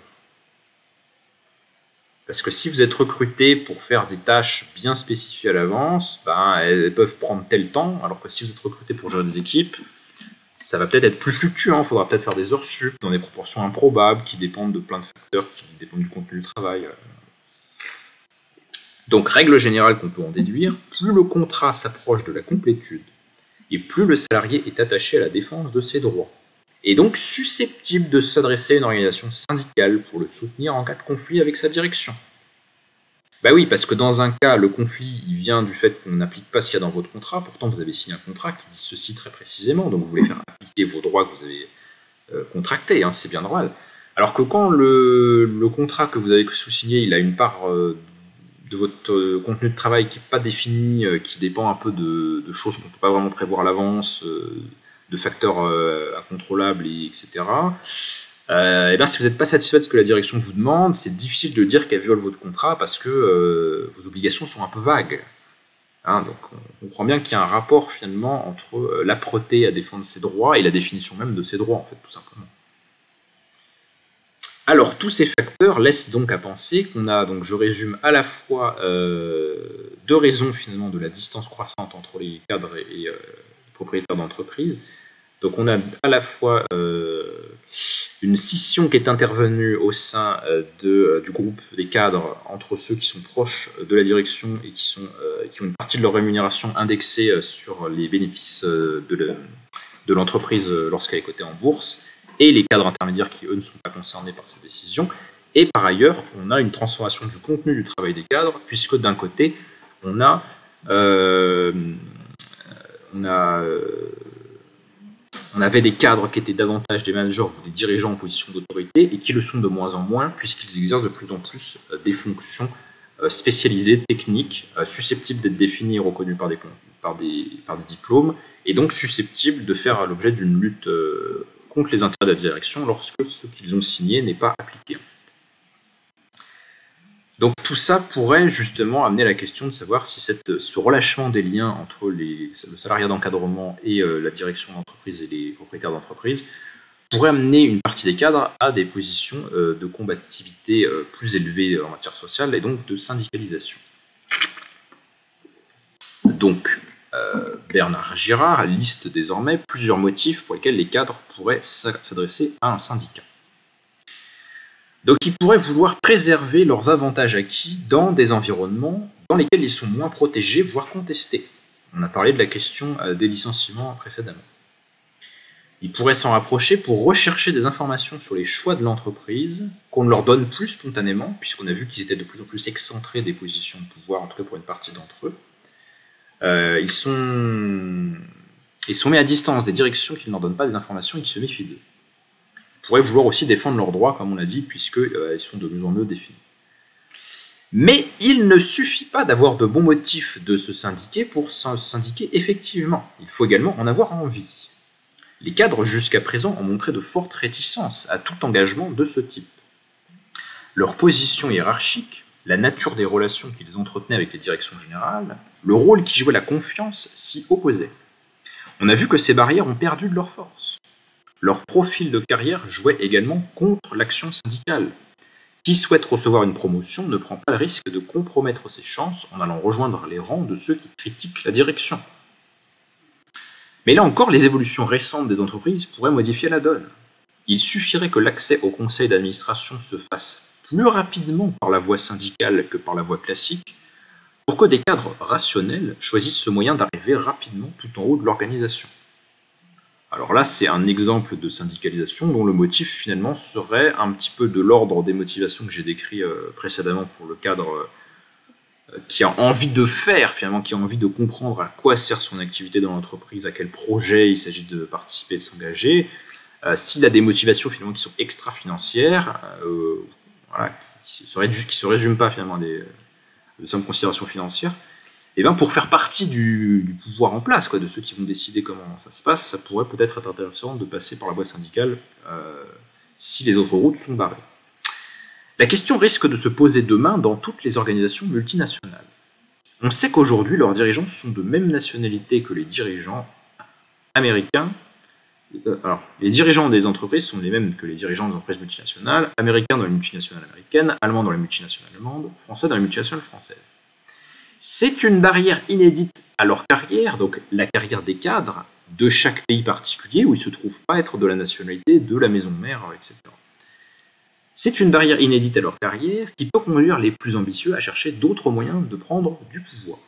S1: Parce que si vous êtes recruté pour faire des tâches bien spécifiées à l'avance, elles peuvent prendre tel temps, alors que si vous êtes recruté pour gérer des équipes, ça va peut-être être plus fluctuant, il faudra peut-être faire des heures sup dans des proportions improbables qui dépendent de plein de facteurs, qui dépendent du contenu du travail. Donc, règle générale qu'on peut en déduire, plus le contrat s'approche de la complétude, et plus le salarié est attaché à la défense de ses droits, et donc susceptible de s'adresser à une organisation syndicale pour le soutenir en cas de conflit avec sa direction. Bah oui, parce que dans un cas, le conflit il vient du fait qu'on n'applique pas ce qu'il y a dans votre contrat, pourtant vous avez signé un contrat qui dit ceci très précisément, donc vous voulez faire appliquer vos droits que vous avez contractés, hein, c'est bien normal. Alors que quand le contrat que vous avez sous-signé, il a une part de votre contenu de travail qui n'est pas défini, qui dépend un peu de choses qu'on ne peut pas vraiment prévoir à l'avance, de facteurs incontrôlables, etc. Et bien, si vous n'êtes pas satisfait de ce que la direction vous demande, c'est difficile de dire qu'elle viole votre contrat parce que vos obligations sont un peu vagues. Hein, donc on comprend bien qu'il y a un rapport finalement entre l'âpreté à défendre ses droits et la définition même de ses droits, en fait, tout simplement. Alors, tous ces facteurs laissent donc à penser qu'on a, donc je résume, à la fois deux raisons finalement de la distance croissante entre les cadres et les propriétaires d'entreprise. Donc on a à la fois une scission qui est intervenue au sein du groupe des cadres entre ceux qui sont proches de la direction et qui ont une partie de leur rémunération indexée sur les bénéfices de l'entreprise lorsqu'elle est cotée en bourse, et les cadres intermédiaires qui, eux, ne sont pas concernés par cette décision. Et par ailleurs, on a une transformation du contenu du travail des cadres, puisque d'un côté, on avait des cadres qui étaient davantage des managers ou des dirigeants en position d'autorité, et qui le sont de moins en moins, puisqu'ils exercent de plus en plus des fonctions spécialisées, techniques, susceptibles d'être définies et reconnues par des diplômes, et donc susceptibles de faire l'objet d'une lutte contre les intérêts de la direction lorsque ce qu'ils ont signé n'est pas appliqué. Donc tout ça pourrait justement amener à la question de savoir si ce relâchement des liens entre le salariat d'encadrement et la direction d'entreprise et les propriétaires d'entreprise pourrait amener une partie des cadres à des positions de combativité plus élevées en matière sociale et donc de syndicalisation. Donc, Bernard Girard liste désormais plusieurs motifs pour lesquels les cadres pourraient s'adresser à un syndicat. Donc ils pourraient vouloir préserver leurs avantages acquis dans des environnements dans lesquels ils sont moins protégés, voire contestés. On a parlé de la question des licenciements précédemment. Ils pourraient s'en rapprocher pour rechercher des informations sur les choix de l'entreprise qu'on leur donne plus spontanément, puisqu'on a vu qu'ils étaient de plus en plus excentrés des positions de pouvoir, en tout cas pour une partie d'entre eux. Ils sont mis à distance des directions qui ne leur donnent pas des informations et qui se méfient d'eux. Ils pourraient vouloir aussi défendre leurs droits, comme on l'a dit, puisqu'ils sont de mieux en mieux définis. Mais il ne suffit pas d'avoir de bons motifs de se syndiquer pour se syndiquer effectivement. Il faut également en avoir envie. Les cadres jusqu'à présent ont montré de fortes réticences à tout engagement de ce type. Leur position hiérarchique, la nature des relations qu'ils entretenaient avec les directions générales, le rôle qui jouait la confiance s'y opposait. On a vu que ces barrières ont perdu de leur force. Leur profil de carrière jouait également contre l'action syndicale. Qui souhaite recevoir une promotion ne prend pas le risque de compromettre ses chances en allant rejoindre les rangs de ceux qui critiquent la direction. Mais là encore, les évolutions récentes des entreprises pourraient modifier la donne. Il suffirait que l'accès au conseil d'administration se fasse plus rapidement par la voie syndicale que par la voie classique, pour que des cadres rationnels choisissent ce moyen d'arriver rapidement tout en haut de l'organisation. Alors là, c'est un exemple de syndicalisation dont le motif finalement serait un petit peu de l'ordre des motivations que j'ai décrites précédemment pour le cadre qui a envie de faire, finalement, qui a envie de comprendre à quoi sert son activité dans l'entreprise, à quel projet il s'agit de participer, de s'engager. S'il a des motivations finalement qui sont extra-financières, voilà, qui se résument pas finalement à de simples considérations financières, et bien pour faire partie du pouvoir en place, quoi, de ceux qui vont décider comment ça se passe, ça pourrait peut-être être intéressant de passer par la voie syndicale si les autres routes sont barrées. La question risque de se poser demain dans toutes les organisations multinationales. On sait qu'aujourd'hui, leurs dirigeants sont de même nationalité que les dirigeants américains. Alors, les dirigeants des entreprises sont les mêmes que les dirigeants des entreprises multinationales, américains dans les multinationales américaines, allemands dans les multinationales allemandes, français dans les multinationales françaises. C'est une barrière inédite à leur carrière, donc la carrière des cadres de chaque pays particulier où ils ne se trouvent pas être de la nationalité de la maison mère, etc. C'est une barrière inédite à leur carrière qui peut conduire les plus ambitieux à chercher d'autres moyens de prendre du pouvoir.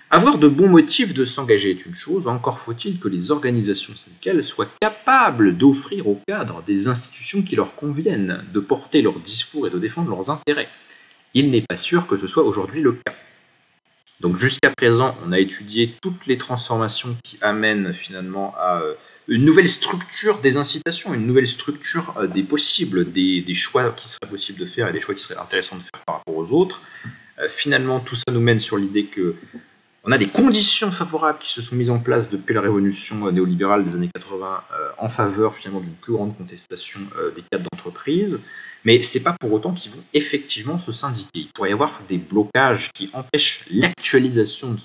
S1: Avoir de bons motifs de s'engager est une chose, encore faut-il que les organisations syndicales soient capables d'offrir aux cadres des institutions qui leur conviennent, de porter leurs discours et de défendre leurs intérêts. Il n'est pas sûr que ce soit aujourd'hui le cas. Donc jusqu'à présent, on a étudié toutes les transformations qui amènent finalement à une nouvelle structure des incitations, une nouvelle structure des possibles, des choix qui seraient possibles de faire et des choix qui seraient intéressants de faire par rapport aux autres. Finalement, tout ça nous mène sur l'idée que on a des conditions favorables qui se sont mises en place depuis la révolution néolibérale des années 80 en faveur finalement d'une plus grande contestation des cadres d'entreprise, mais c'est pas pour autant qu'ils vont effectivement se syndiquer. Il pourrait y avoir des blocages qui empêchent l'actualisation de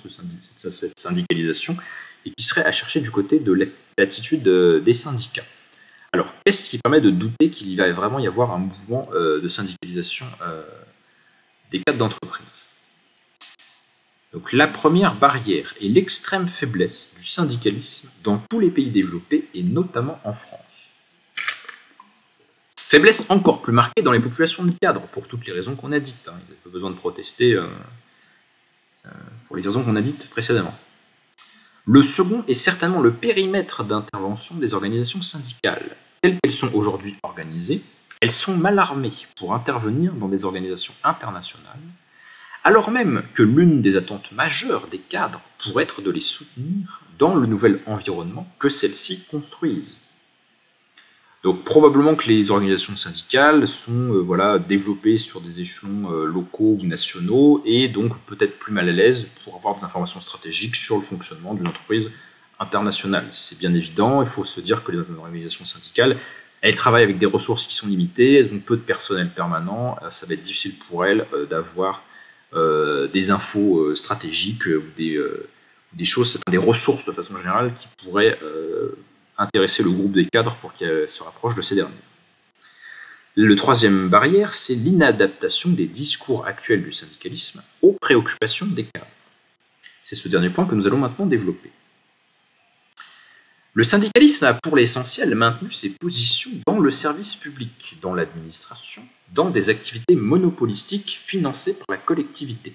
S1: cette syndicalisation et qui seraient à chercher du côté de l'attitude des syndicats. Alors, qu'est-ce qui permet de douter qu'il va vraiment y avoir un mouvement de syndicalisation des cadres d'entreprise ? Donc la première barrière est l'extrême faiblesse du syndicalisme dans tous les pays développés et notamment en France. Faiblesse encore plus marquée dans les populations de cadres, pour toutes les raisons qu'on a dites. Ils n'avaient pas besoin de protester pour les raisons qu'on a dites précédemment. Le second est certainement le périmètre d'intervention des organisations syndicales. Telles qu'elles sont aujourd'hui organisées, elles sont mal armées pour intervenir dans des organisations internationales, alors même que l'une des attentes majeures des cadres pourrait être de les soutenir dans le nouvel environnement que celles-ci construisent. Donc probablement que les organisations syndicales sont développées sur des échelons locaux ou nationaux et donc peut-être plus mal à l'aise pour avoir des informations stratégiques sur le fonctionnement d'une entreprise internationale. C'est bien évident, il faut se dire que les organisations syndicales, elles travaillent avec des ressources qui sont limitées, elles ont peu de personnel permanent, ça va être difficile pour elles d'avoir des infos stratégiques ou des choses, des ressources de façon générale qui pourraient intéresser le groupe des cadres pour qu'ils se rapprochent de ces derniers. Le troisième barrière, c'est l'inadaptation des discours actuels du syndicalisme aux préoccupations des cadres. C'est ce dernier point que nous allons maintenant développer. Le syndicalisme a pour l'essentiel maintenu ses positions dans le service public, dans l'administration, dans des activités monopolistiques financées par la collectivité.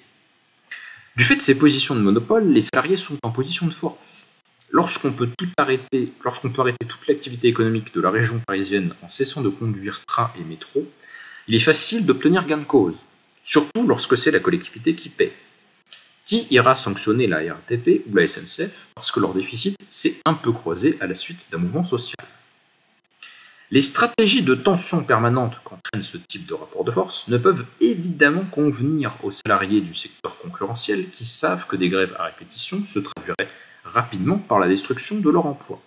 S1: Du fait de ces positions de monopole, les salariés sont en position de force. Lorsqu'on peut arrêter toute l'activité économique de la région parisienne en cessant de conduire train et métro, il est facile d'obtenir gain de cause, surtout lorsque c'est la collectivité qui paie. Qui ira sanctionner la RATP ou la SNCF parce que leur déficit s'est un peu creusé à la suite d'un mouvement social. Les stratégies de tension permanente qu'entraîne ce type de rapport de force ne peuvent évidemment convenir aux salariés du secteur concurrentiel qui savent que des grèves à répétition se traduiraient rapidement par la destruction de leur emploi.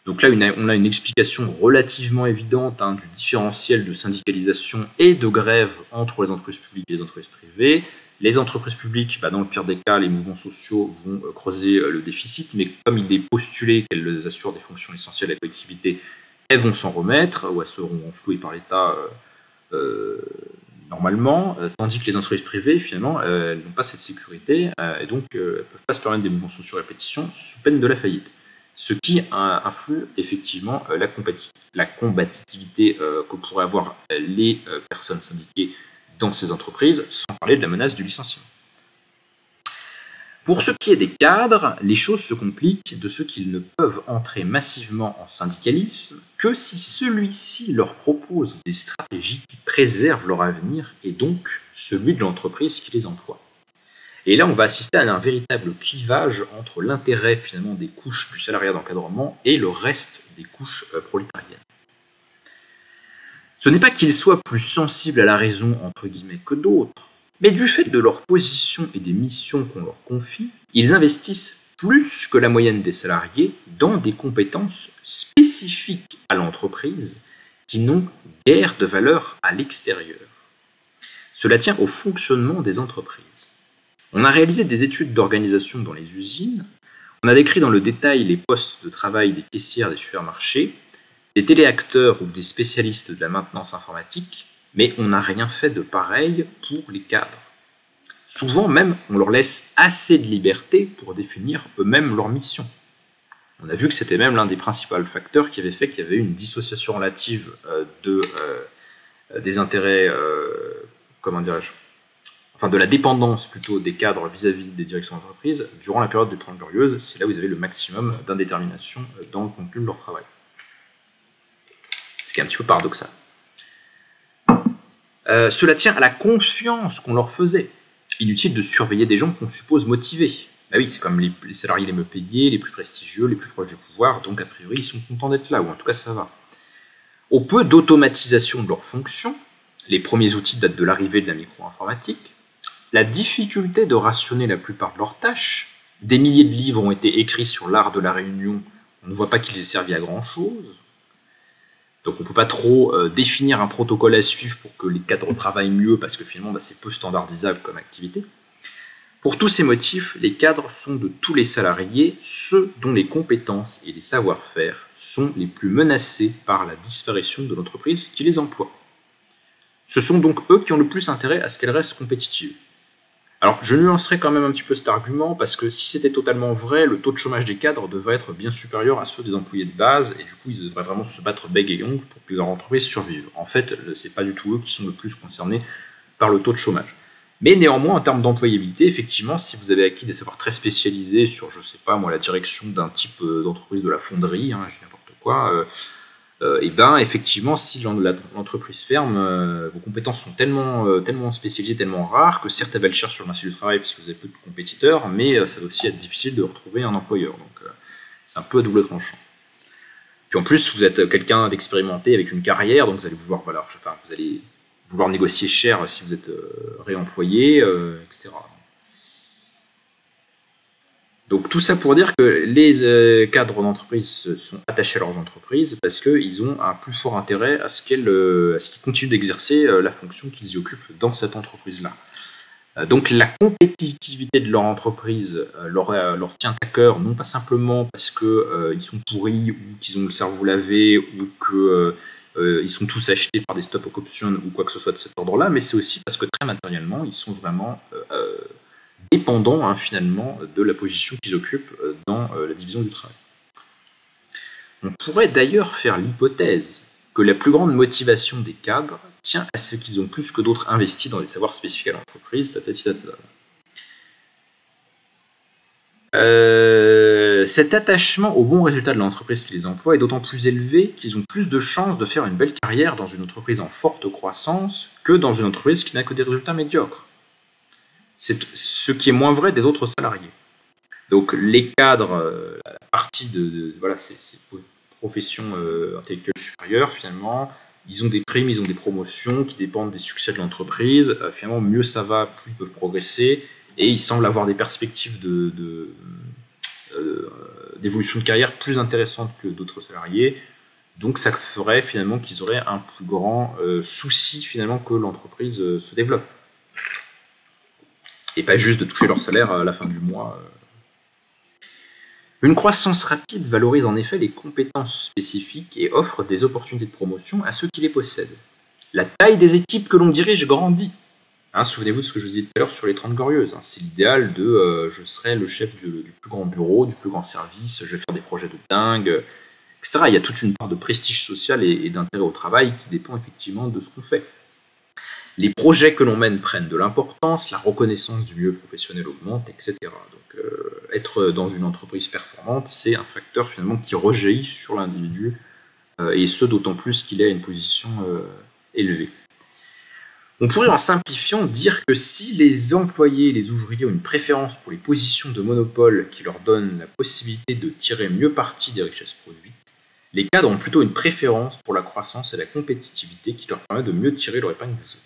S1: Donc là, on a une explication relativement évidente du différentiel de syndicalisation et de grève entre les entreprises publiques et les entreprises privées. Les entreprises publiques, dans le pire des cas, les mouvements sociaux vont creuser le déficit, mais comme il est postulé qu'elles assurent des fonctions essentielles à la collectivité, elles vont s'en remettre, ou elles seront enflouées par l'État normalement, tandis que les entreprises privées, finalement, elles n'ont pas cette sécurité, et donc elles ne peuvent pas se permettre des mouvements sociaux à répétition sous peine de la faillite. Ce qui influe effectivement la combativité que pourraient avoir les personnes syndiquées dans ces entreprises, sans parler de la menace du licenciement. Pour ce qui est des cadres, les choses se compliquent de ce qu'ils ne peuvent entrer massivement en syndicalisme que si celui-ci leur propose des stratégies qui préservent leur avenir et donc celui de l'entreprise qui les emploie. Et là, on va assister à un véritable clivage entre l'intérêt finalement des couches du salariat d'encadrement et le reste des couches prolétariennes. Ce n'est pas qu'ils soient plus sensibles à la raison, entre guillemets, que d'autres, mais du fait de leur position et des missions qu'on leur confie, ils investissent plus que la moyenne des salariés dans des compétences spécifiques à l'entreprise qui n'ont guère de valeur à l'extérieur. Cela tient au fonctionnement des entreprises. On a réalisé des études d'organisation dans les usines, on a décrit dans le détail les postes de travail des caissières des supermarchés, des téléacteurs ou des spécialistes de la maintenance informatique, mais on n'a rien fait de pareil pour les cadres. Souvent même, on leur laisse assez de liberté pour définir eux-mêmes leur mission. On a vu que c'était même l'un des principaux facteurs qui avait fait qu'il y avait une dissociation relative des intérêts, comment dirais-je, enfin de la dépendance plutôt des cadres vis-à-vis des directions d'entreprise durant la période des 30 Glorieuses. C'est là où vous avez le maximum d'indétermination dans le contenu de leur travail. Ce qui est un petit peu paradoxal. Cela tient à la confiance qu'on leur faisait. Inutile de surveiller des gens qu'on suppose motivés. Bah oui, c'est comme les salariés les mieux payés, les plus prestigieux, les plus proches du pouvoir, donc a priori ils sont contents d'être là, ou en tout cas ça va. Au peu d'automatisation de leurs fonctions, les premiers outils datent de l'arrivée de la micro-informatique, la difficulté de rationner la plupart de leurs tâches, des milliers de livres ont été écrits sur l'art de la réunion, on ne voit pas qu'ils aient servi à grand chose, donc on ne peut pas trop définir un protocole à suivre pour que les cadres travaillent mieux, parce que finalement c'est peu standardisable comme activité. Pour tous ces motifs, les cadres sont de tous les salariés ceux dont les compétences et les savoir-faire sont les plus menacés par la disparition de l'entreprise qui les emploie. Ce sont donc eux qui ont le plus intérêt à ce qu'elle reste compétitive. Alors je nuancerai quand même un petit peu cet argument parce que si c'était totalement vrai, le taux de chômage des cadres devrait être bien supérieur à ceux des employés de base et du coup ils devraient vraiment se battre bec et ongle pour que leur entreprise survive. En fait, c'est pas du tout eux qui sont le plus concernés par le taux de chômage. Mais néanmoins, en termes d'employabilité, effectivement, si vous avez acquis des savoirs très spécialisés sur, je sais pas moi, la direction d'un type d'entreprise de la fonderie, je dis n'importe quoi, et ben effectivement, si l'entreprise ferme, vos compétences sont tellement spécialisées, tellement rares, que certes elles valent cher sur le marché du travail parce que vous avez peu de compétiteurs, mais ça va aussi être difficile de retrouver un employeur. Donc c'est un peu à double tranchant. Puis en plus, vous êtes quelqu'un d'expérimenté avec une carrière, donc vous allez vouloir, voilà, vous allez vouloir négocier cher si vous êtes réemployé, etc. Donc tout ça pour dire que les cadres d'entreprise sont attachés à leurs entreprises parce qu'ils ont un plus fort intérêt à ce qu'ils continuent d'exercer la fonction qu'ils y occupent dans cette entreprise-là. Donc la compétitivité de leur entreprise leur tient à cœur, non pas simplement parce qu'ils sont pourris ou qu'ils ont le cerveau lavé ou qu'ils sont tous achetés par des stock options ou quoi que ce soit de cet ordre-là, mais c'est aussi parce que très matériellement, ils sont vraiment dépendants finalement de la position qu'ils occupent dans la division du travail. On pourrait d'ailleurs faire l'hypothèse que la plus grande motivation des cadres tient à ce qu'ils ont plus que d'autres investi dans des savoirs spécifiques à l'entreprise. Cet attachement au bon résultat de l'entreprise qui les emploie est d'autant plus élevé qu'ils ont plus de chances de faire une belle carrière dans une entreprise en forte croissance que dans une entreprise qui n'a que des résultats médiocres. C'est ce qui est moins vrai des autres salariés. Donc les cadres, la partie voilà, ces professions intellectuelles supérieures, finalement, ils ont des primes, ils ont des promotions qui dépendent des succès de l'entreprise. Finalement, mieux ça va, plus ils peuvent progresser. Et ils semblent avoir des perspectives d'évolution de carrière plus intéressantes que d'autres salariés. Donc ça ferait finalement qu'ils auraient un plus grand souci finalement que l'entreprise se développe. Et pas juste de toucher leur salaire à la fin du mois. Une croissance rapide valorise en effet les compétences spécifiques et offre des opportunités de promotion à ceux qui les possèdent. La taille des équipes que l'on dirige grandit. Souvenez-vous de ce que je vous disais tout à l'heure sur les 30 Glorieuses. C'est l'idéal de je serai le chef du plus grand bureau, du plus grand service, je vais faire des projets de dingue, etc. Il y a toute une part de prestige social et d'intérêt au travail qui dépend effectivement de ce qu'on fait. Les projets que l'on mène prennent de l'importance, la reconnaissance du milieu professionnel augmente, etc. Donc être dans une entreprise performante, c'est un facteur finalement qui rejaillit sur l'individu, et ce d'autant plus qu'il est à une position élevée. On pourrait en simplifiant dire que si les employés et les ouvriers ont une préférence pour les positions de monopole qui leur donnent la possibilité de tirer mieux parti des richesses produites, les cadres ont plutôt une préférence pour la croissance et la compétitivité qui leur permet de mieux tirer leur épingle du jeu.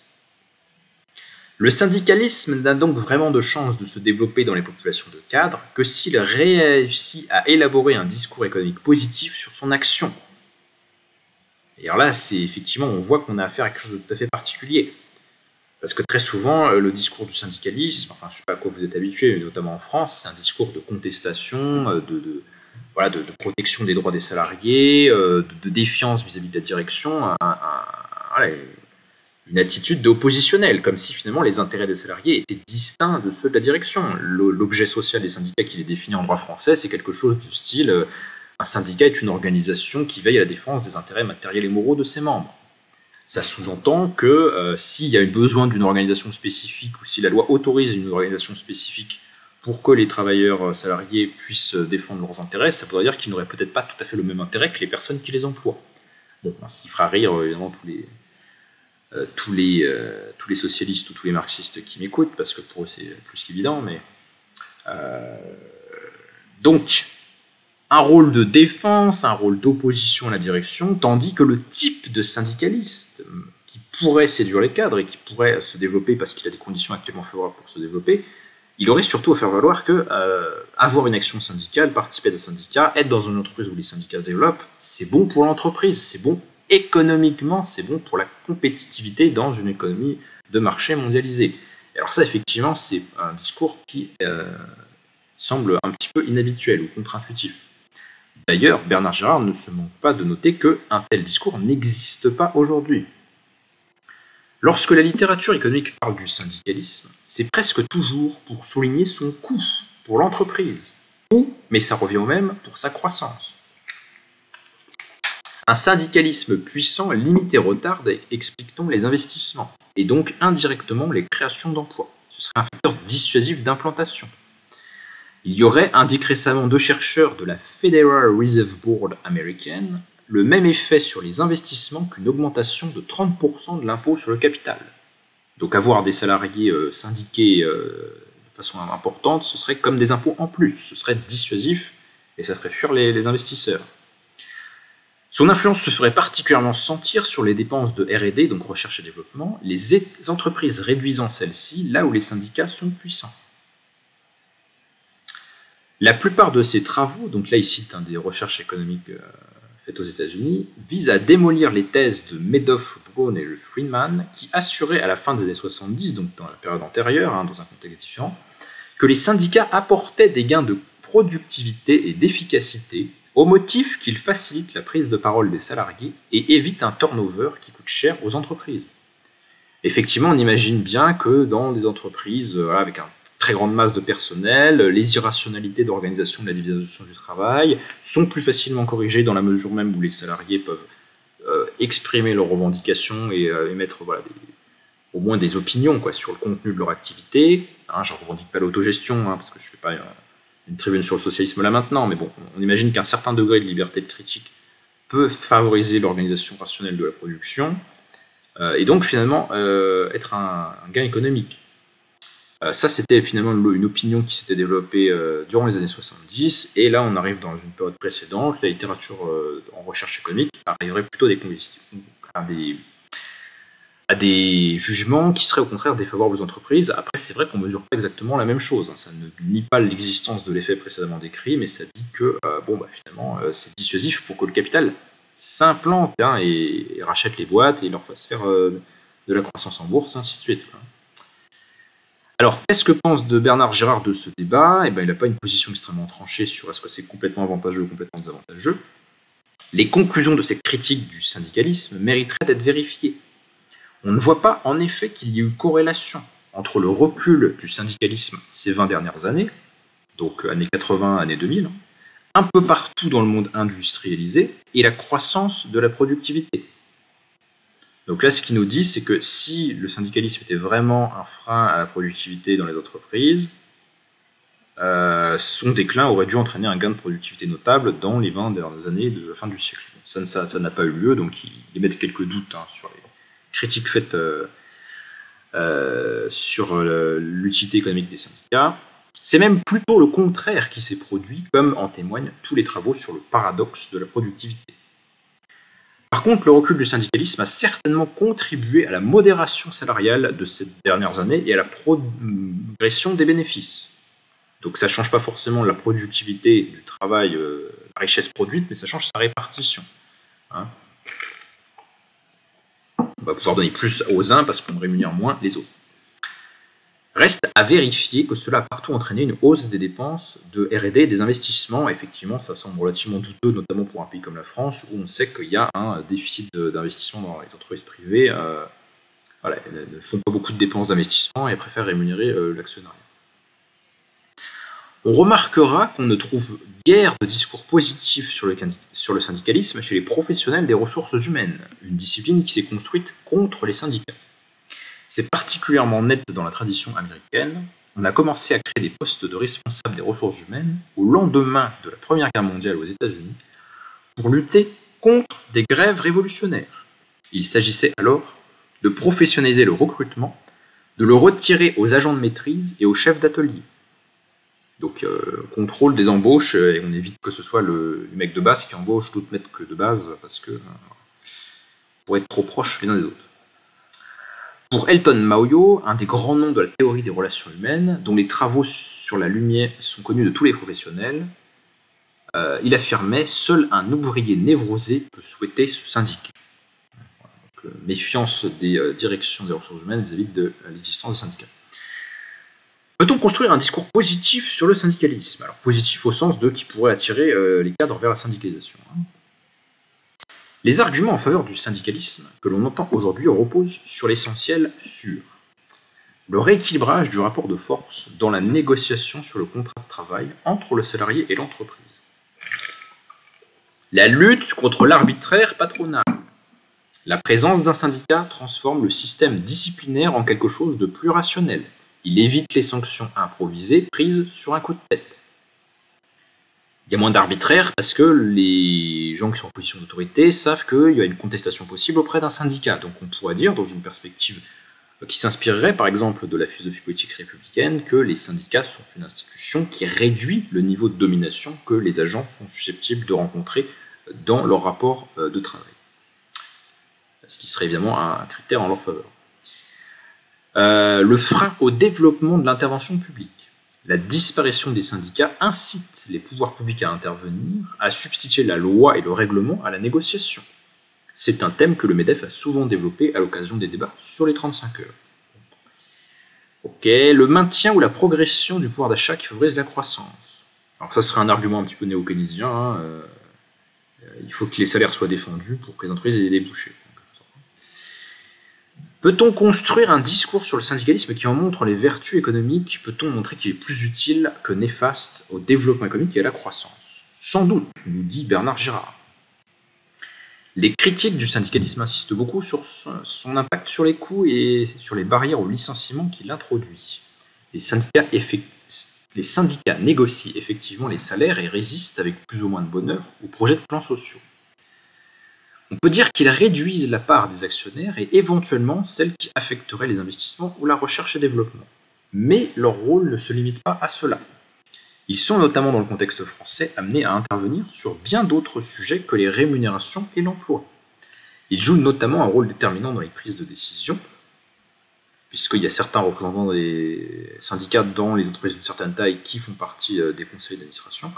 S1: Le syndicalisme n'a donc vraiment de chance de se développer dans les populations de cadres que s'il réussit à élaborer un discours économique positif sur son action. Et alors là, c'est effectivement, on voit qu'on a affaire à quelque chose de tout à fait particulier. Parce que très souvent, le discours du syndicalisme, enfin je ne sais pas à quoi vous êtes habitué, mais notamment en France, c'est un discours de contestation, de protection des droits des salariés, de défiance vis-à-vis de la direction, une attitude d'oppositionnel, comme si finalement les intérêts des salariés étaient distincts de ceux de la direction. L'objet social des syndicats qui est défini en droit français, c'est quelque chose du style Un syndicat est une organisation qui veille à la défense des intérêts matériels et moraux de ses membres. Ça sous-entend que s'il y a besoin d'une organisation spécifique ou si la loi autorise une organisation spécifique pour que les travailleurs salariés puissent défendre leurs intérêts, ça voudrait dire qu'ils n'auraient peut-être pas tout à fait le même intérêt que les personnes qui les emploient. Bon, ce qui fera rire évidemment tous les socialistes ou tous les marxistes qui m'écoutent, parce que pour eux c'est plus qu'évident, mais donc un rôle de défense, un rôle d'opposition à la direction, tandis que le type de syndicaliste qui pourrait séduire les cadres et qui pourrait se développer parce qu'il a des conditions actuellement favorables pour se développer, il aurait surtout à faire valoir que avoir une action syndicale, participer à des syndicats, être dans une entreprise où les syndicats se développent, c'est bon pour l'entreprise, c'est bon économiquement, c'est bon pour la compétitivité dans une économie de marché mondialisée. Et alors ça, effectivement, c'est un discours qui semble un petit peu inhabituel ou contre-intuitif. D'ailleurs, Bernard Gérard ne se manque pas de noter qu'un tel discours n'existe pas aujourd'hui. Lorsque la littérature économique parle du syndicalisme, c'est presque toujours pour souligner son coût pour l'entreprise, ou, mais ça revient au même, pour sa croissance. Un syndicalisme puissant limite et retarde, explique-t-on, les investissements, et donc indirectement les créations d'emplois. Ce serait un facteur dissuasif d'implantation. Il y aurait, indiquent récemment deux chercheurs de la Federal Reserve Board américaine, le même effet sur les investissements qu'une augmentation de 30% de l'impôt sur le capital. Donc avoir des salariés syndiqués de façon importante, ce serait comme des impôts en plus, ce serait dissuasif et ça ferait fuir les investisseurs. Son influence se ferait particulièrement sentir sur les dépenses de R&D, donc recherche et développement, les entreprises réduisant celles-ci là où les syndicats sont puissants. La plupart de ces travaux, donc là il cite des recherches économiques faites aux États-Unis, visent à démolir les thèses de Madoff, Brown et Friedman qui assuraient à la fin des années 70, donc dans la période antérieure, dans un contexte différent, que les syndicats apportaient des gains de productivité et d'efficacité au motif qu'ils facilitent la prise de parole des salariés et évitent un turnover qui coûte cher aux entreprises. Effectivement, on imagine bien que dans des entreprises avec une très grande masse de personnel, les irrationalités d'organisation de la division du travail sont plus facilement corrigées dans la mesure même où les salariés peuvent exprimer leurs revendications et émettre au moins des opinions sur le contenu de leur activité. Je ne revendique pas l'autogestion, parce que je ne fais pas une tribune sur le socialisme là maintenant, mais bon, on imagine qu'un certain degré de liberté de critique peut favoriser l'organisation rationnelle de la production, et donc finalement être un gain économique. Ça, c'était finalement une opinion qui s'était développée durant les années 70, et là on arrive dans une période précédente, la littérature en recherche économique arriverait plutôt à des jugements qui seraient au contraire défavorables aux entreprises. Après, c'est vrai qu'on ne mesure pas exactement la même chose, ça ne nie pas l'existence de l'effet précédemment décrit, mais ça dit que finalement c'est dissuasif pour que le capital s'implante et rachète les boîtes et leur fasse faire de la croissance en bourse, ainsi de suite. Alors, qu'est-ce que pense de Bernard Gérard de ce débat ? Il n'a pas une position extrêmement tranchée sur est-ce que c'est complètement avantageux ou complètement désavantageux. Les conclusions de cette critique du syndicalisme mériteraient d'être vérifiées. On ne voit pas en effet qu'il y ait eu corrélation entre le recul du syndicalisme ces 20 dernières années, donc années 80, années 2000, un peu partout dans le monde industrialisé, et la croissance de la productivité. Donc là, ce qu'il nous dit, c'est que si le syndicalisme était vraiment un frein à la productivité dans les entreprises, son déclin aurait dû entraîner un gain de productivité notable dans les 20 dernières années de la fin du siècle. Ça n'a pas eu lieu, donc il émet quelques doutes sur les critiques faites sur l'utilité économique des syndicats. C'est même plutôt le contraire qui s'est produit, comme en témoignent tous les travaux sur le paradoxe de la productivité. Par contre, le recul du syndicalisme a certainement contribué à la modération salariale de ces dernières années et à la progression des bénéfices. Donc ça ne change pas forcément la productivité du travail, la richesse produite, mais ça change sa répartition. On va pouvoir donner plus aux uns parce qu'on rémunère moins les autres. Reste à vérifier que cela a partout entraîné une hausse des dépenses de R&D et des investissements. Effectivement, ça semble relativement douteux, notamment pour un pays comme la France, où on sait qu'il y a un déficit d'investissement dans les entreprises privées. Elles ne font pas beaucoup de dépenses d'investissement et préfèrent rémunérer l'actionnariat. On remarquera qu'on ne trouve guère de discours positifs sur le syndicalisme chez les professionnels des ressources humaines, une discipline qui s'est construite contre les syndicats. C'est particulièrement net dans la tradition américaine. On a commencé à créer des postes de responsables des ressources humaines au lendemain de la Première Guerre mondiale aux États-Unis pour lutter contre des grèves révolutionnaires. Il s'agissait alors de professionnaliser le recrutement, de le retirer aux agents de maîtrise et aux chefs d'atelier. Donc, contrôle des embauches, et on évite que ce soit le mec de base qui embauche d'autres mecs que de base, parce que pour être trop proches les uns des autres. Pour Elton Mayo, un des grands noms de la théorie des relations humaines, dont les travaux sur la lumière sont connus de tous les professionnels, il affirmait « Seul un ouvrier névrosé peut souhaiter se syndiquer ». Donc, méfiance des directions des ressources humaines vis-à-vis de l'existence des syndicats. Peut-on construire un discours positif sur le syndicalisme? Alors positif au sens de qui pourrait attirer les cadres vers la syndicalisation. Les arguments en faveur du syndicalisme que l'on entend aujourd'hui reposent sur l'essentiel sur le rééquilibrage du rapport de force dans la négociation sur le contrat de travail entre le salarié et l'entreprise, la lutte contre l'arbitraire patronal. La présence d'un syndicat transforme le système disciplinaire en quelque chose de plus rationnel. Il évite les sanctions improvisées prises sur un coup de tête. Il y a moins d'arbitraire parce que les gens qui sont en position d'autorité savent qu'il y a une contestation possible auprès d'un syndicat. Donc on pourrait dire, dans une perspective qui s'inspirerait par exemple de la philosophie politique républicaine, que les syndicats sont une institution qui réduit le niveau de domination que les agents sont susceptibles de rencontrer dans leur rapport de travail. Ce qui serait évidemment un critère en leur faveur. Le frein au développement de l'intervention publique. La disparition des syndicats incite les pouvoirs publics à intervenir, à substituer la loi et le règlement à la négociation. C'est un thème que le MEDEF a souvent développé à l'occasion des débats sur les 35 heures. Ok, le maintien ou la progression du pouvoir d'achat qui favorise la croissance. Alors ça serait un argument un petit peu néo-keynésien. Il faut que les salaires soient défendus pour que les entreprises aient des débouchés. Peut-on construire un discours sur le syndicalisme qui en montre les vertus économiques? Peut-on montrer qu'il est plus utile que néfaste au développement économique et à la croissance? Sans doute, nous dit Bernard Girard. Les critiques du syndicalisme insistent beaucoup sur son impact sur les coûts et sur les barrières au licenciement qu'il introduit. Les syndicats négocient effectivement les salaires et résistent avec plus ou moins de bonheur aux projets de plans sociaux. On peut dire qu'ils réduisent la part des actionnaires et éventuellement celle qui affecterait les investissements ou la recherche et développement. Mais leur rôle ne se limite pas à cela. Ils sont notamment dans le contexte français amenés à intervenir sur bien d'autres sujets que les rémunérations et l'emploi. Ils jouent notamment un rôle déterminant dans les prises de décision, puisqu'il y a certains représentants des syndicats dans les entreprises d'une certaine taille qui font partie des conseils d'administration.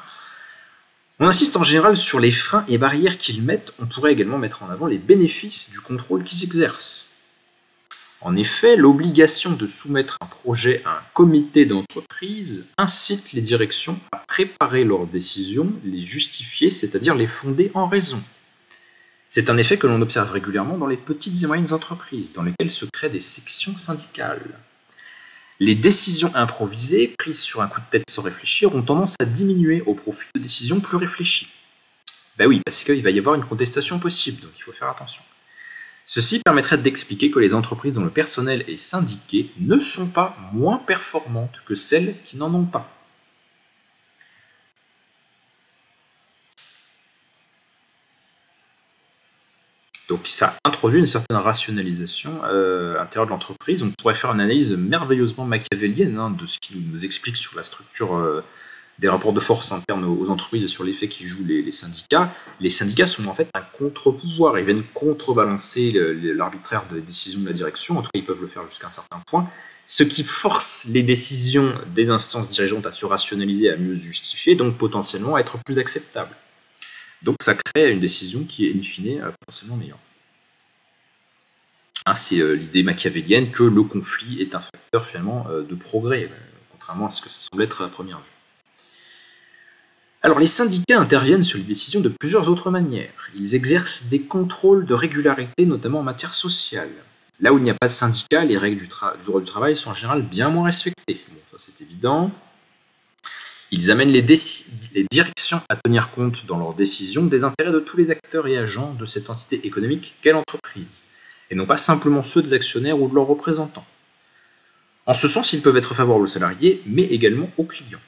S1: On insiste en général sur les freins et barrières qu'ils mettent, on pourrait également mettre en avant les bénéfices du contrôle qu'ils exercent. En effet, l'obligation de soumettre un projet à un comité d'entreprise incite les directions à préparer leurs décisions, les justifier, c'est-à-dire les fonder en raison. C'est un effet que l'on observe régulièrement dans les petites et moyennes entreprises, dans lesquelles se créent des sections syndicales. Les décisions improvisées, prises sur un coup de tête sans réfléchir, ont tendance à diminuer au profit de décisions plus réfléchies. Ben oui, parce qu'il va y avoir une contestation possible, donc il faut faire attention. Ceci permettrait d'expliquer que les entreprises dont le personnel est syndiqué ne sont pas moins performantes que celles qui n'en ont pas. Donc ça introduit une certaine rationalisation à l'intérieur de l'entreprise. On pourrait faire une analyse merveilleusement machiavélienne de ce qui nous explique sur la structure des rapports de force internes aux entreprises et sur l'effet qui jouent les syndicats. Les syndicats sont en fait un contre-pouvoir. Ils viennent contrebalancer l'arbitraire des décisions de la direction. En tout cas, ils peuvent le faire jusqu'à un certain point. Ce qui force les décisions des instances dirigeantes à se rationaliser, à mieux se justifier, donc potentiellement à être plus acceptables. Donc ça crée une décision qui est in fine potentiellement meilleure. C'est l'idée machiavélienne que le conflit est un facteur finalement de progrès, contrairement à ce que ça semble être à première vue. Alors les syndicats interviennent sur les décisions de plusieurs autres manières. Ils exercent des contrôles de régularité, notamment en matière sociale. Là où il n'y a pas de syndicat, les règles du droit du travail sont en général bien moins respectées. Bon, ça c'est évident. Ils amènent les directions à tenir compte dans leurs décisions des intérêts de tous les acteurs et agents de cette entité économique qu'est l'entreprise, et non pas simplement ceux des actionnaires ou de leurs représentants. En ce sens, ils peuvent être favorables aux salariés, mais également aux clients.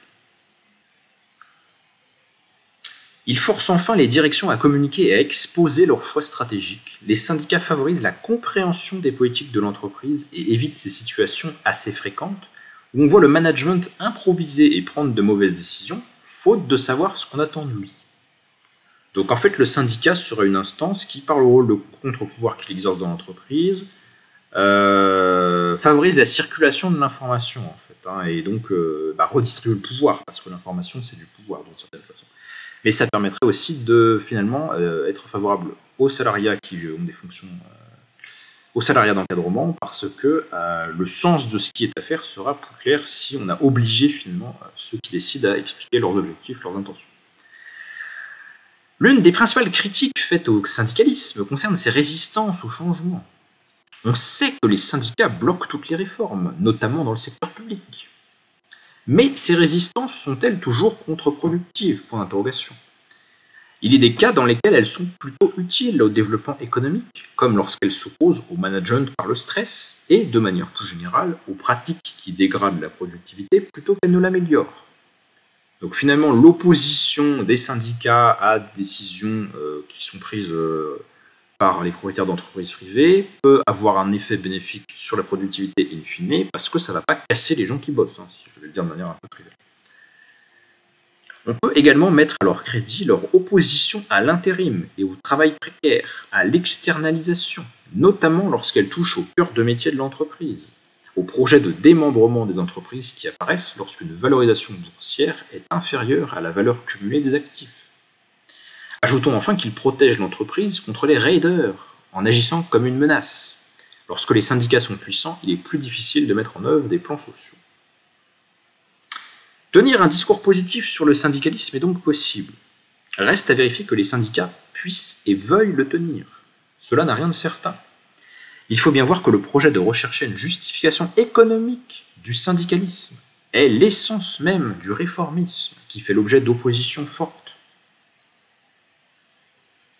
S1: Ils forcent enfin les directions à communiquer et à exposer leurs choix stratégiques. Les syndicats favorisent la compréhension des politiques de l'entreprise et évitent ces situations assez fréquentes où on voit le management improviser et prendre de mauvaises décisions, faute de savoir ce qu'on attend de lui. Donc en fait, le syndicat serait une instance qui, par le rôle de contre-pouvoir qu'il exerce dans l'entreprise, favorise la circulation de l'information, en fait, et donc redistribue le pouvoir, parce que l'information, c'est du pouvoir, d'une certaine façon. Mais ça permettrait aussi de, finalement, être favorable aux salariats qui ont des fonctions, aux salariats d'encadrement, parce que le sens de ce qui est à faire sera plus clair si on a obligé, finalement, ceux qui décident à expliquer leurs objectifs, leurs intentions. L'une des principales critiques faites au syndicalisme concerne ses résistances au changement. On sait que les syndicats bloquent toutes les réformes, notamment dans le secteur public. Mais ces résistances sont-elles toujours contre-productives ? Point d'interrogation. Il y a des cas dans lesquels elles sont plutôt utiles au développement économique, comme lorsqu'elles s'opposent au management par le stress et, de manière plus générale, aux pratiques qui dégradent la productivité plutôt qu'elles ne l'améliorent. Donc finalement, l'opposition des syndicats à des décisions qui sont prises par les propriétaires d'entreprises privées peut avoir un effet bénéfique sur la productivité in fine, parce que ça ne va pas casser les gens qui bossent, si je vais le dire de manière un peu privée. On peut également mettre à leur crédit leur opposition à l'intérim et au travail précaire, à l'externalisation, notamment lorsqu'elle touche au cœur de métier de l'entreprise, aux projets de démembrement des entreprises qui apparaissent lorsqu'une valorisation boursière est inférieure à la valeur cumulée des actifs. Ajoutons enfin qu'ils protègent l'entreprise contre les raiders, en agissant comme une menace. Lorsque les syndicats sont puissants, il est plus difficile de mettre en œuvre des plans sociaux. Tenir un discours positif sur le syndicalisme est donc possible. Reste à vérifier que les syndicats puissent et veuillent le tenir. Cela n'a rien de certain. Il faut bien voir que le projet de rechercher une justification économique du syndicalisme est l'essence même du réformisme qui fait l'objet d'oppositions fortes.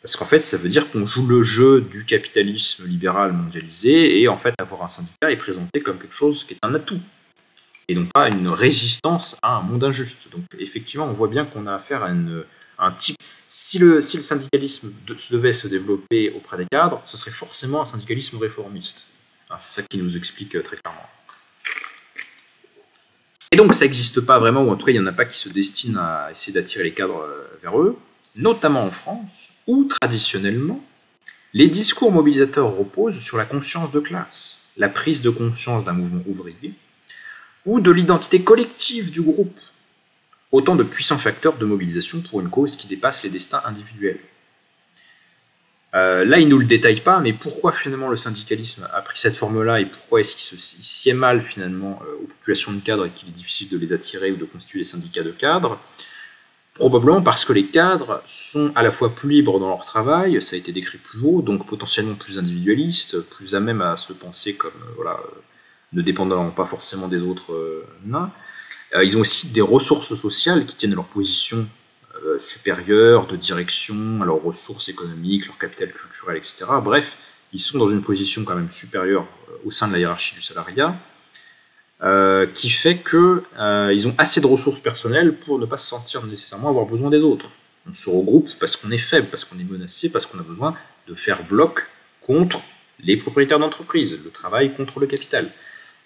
S1: Parce qu'en fait, ça veut dire qu'on joue le jeu du capitalisme libéral mondialisé et en fait, avoir un syndicat est présenté comme quelque chose qui est un atout et non pas une résistance à un monde injuste. Donc effectivement, on voit bien qu'on a affaire à un type... Si le syndicalisme devait se développer auprès des cadres, ce serait forcément un syndicalisme réformiste. C'est ça qui nous explique très clairement. Et donc ça n'existe pas vraiment, ou en tout cas il n'y en a pas qui se destinent à essayer d'attirer les cadres vers eux, notamment en France, où traditionnellement, les discours mobilisateurs reposent sur la conscience de classe, la prise de conscience d'un mouvement ouvrier, ou de l'identité collective du groupe, autant de puissants facteurs de mobilisation pour une cause qui dépasse les destins individuels. Là, il ne nous le détaille pas, mais pourquoi finalement le syndicalisme a pris cette forme-là et pourquoi est-ce qu'il sied mal finalement aux populations de cadres et qu'il est difficile de les attirer ou de constituer des syndicats de cadres? Probablement parce que les cadres sont à la fois plus libres dans leur travail, ça a été décrit plus haut, donc potentiellement plus individualistes, plus à même à se penser comme ne dépendant pas forcément des autres nains. Ils ont aussi des ressources sociales qui tiennent à leur position supérieure, de direction, à leurs ressources économiques, leur capital culturel, etc. Bref, ils sont dans une position quand même supérieure au sein de la hiérarchie du salariat, qui fait qu'ils ont assez de ressources personnelles pour ne pas se sentir nécessairement avoir besoin des autres. On se regroupe parce qu'on est faible, parce qu'on est menacé, parce qu'on a besoin de faire bloc contre les propriétaires d'entreprise, le travail contre le capital.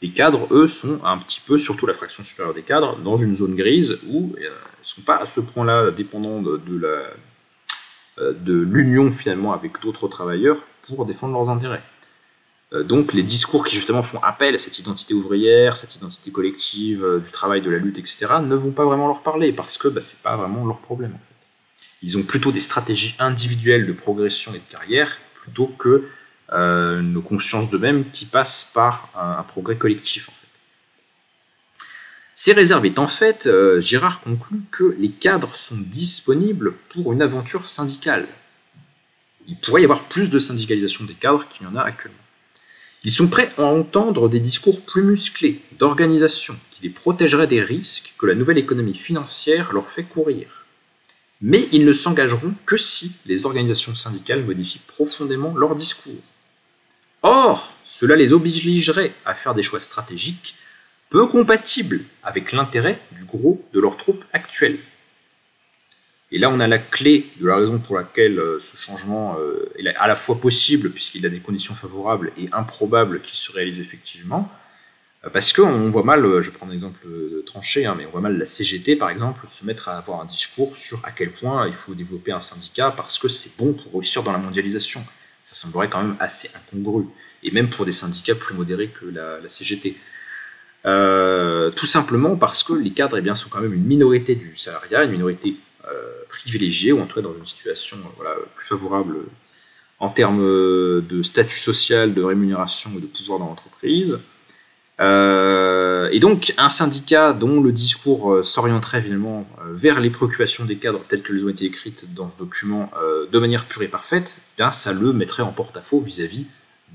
S1: Les cadres, eux, sont un petit peu, surtout la fraction supérieure des cadres, dans une zone grise où ils ne sont pas à ce point-là dépendants de l'union finalement avec d'autres travailleurs pour défendre leurs intérêts. Donc les discours qui justement font appel à cette identité ouvrière, cette identité collective, du travail, de la lutte, etc., ne vont pas vraiment leur parler parce que c'est pas vraiment leur problème. En fait. Ils ont plutôt des stratégies individuelles de progression et de carrière plutôt que une conscience d'eux-mêmes qui passe par un progrès collectif. En fait. Ces réserves étant faites, Girard conclut que les cadres sont disponibles pour une aventure syndicale. Il pourrait y avoir plus de syndicalisation des cadres qu'il y en a actuellement. Ils sont prêts à entendre des discours plus musclés, d'organisation, qui les protégeraient des risques que la nouvelle économie financière leur fait courir. Mais ils ne s'engageront que si les organisations syndicales modifient profondément leur discours. Or, cela les obligerait à faire des choix stratégiques peu compatibles avec l'intérêt du gros de leurs troupes actuelles. Et là, on a la clé de la raison pour laquelle ce changement est à la fois possible, puisqu'il a des conditions favorables, et improbable qu'il se réalise effectivement. Parce qu'on voit mal, je prends un exemple tranché, mais on voit mal la CGT, par exemple, se mettre à avoir un discours sur à quel point il faut développer un syndicat parce que c'est bon pour réussir dans la mondialisation. Ça semblerait quand même assez incongru. Et même pour des syndicats plus modérés que la CGT. Tout simplement parce que les cadres sont quand même une minorité du salariat, une minorité privilégiée, ou en tout cas dans une situation plus favorable en termes de statut social, de rémunération et de pouvoir dans l'entreprise. Et donc un syndicat dont le discours s'orienterait finalement vers les préoccupations des cadres telles qu'elles ont été écrites dans ce document de manière pure et parfaite, ça le mettrait en porte-à-faux vis-à-vis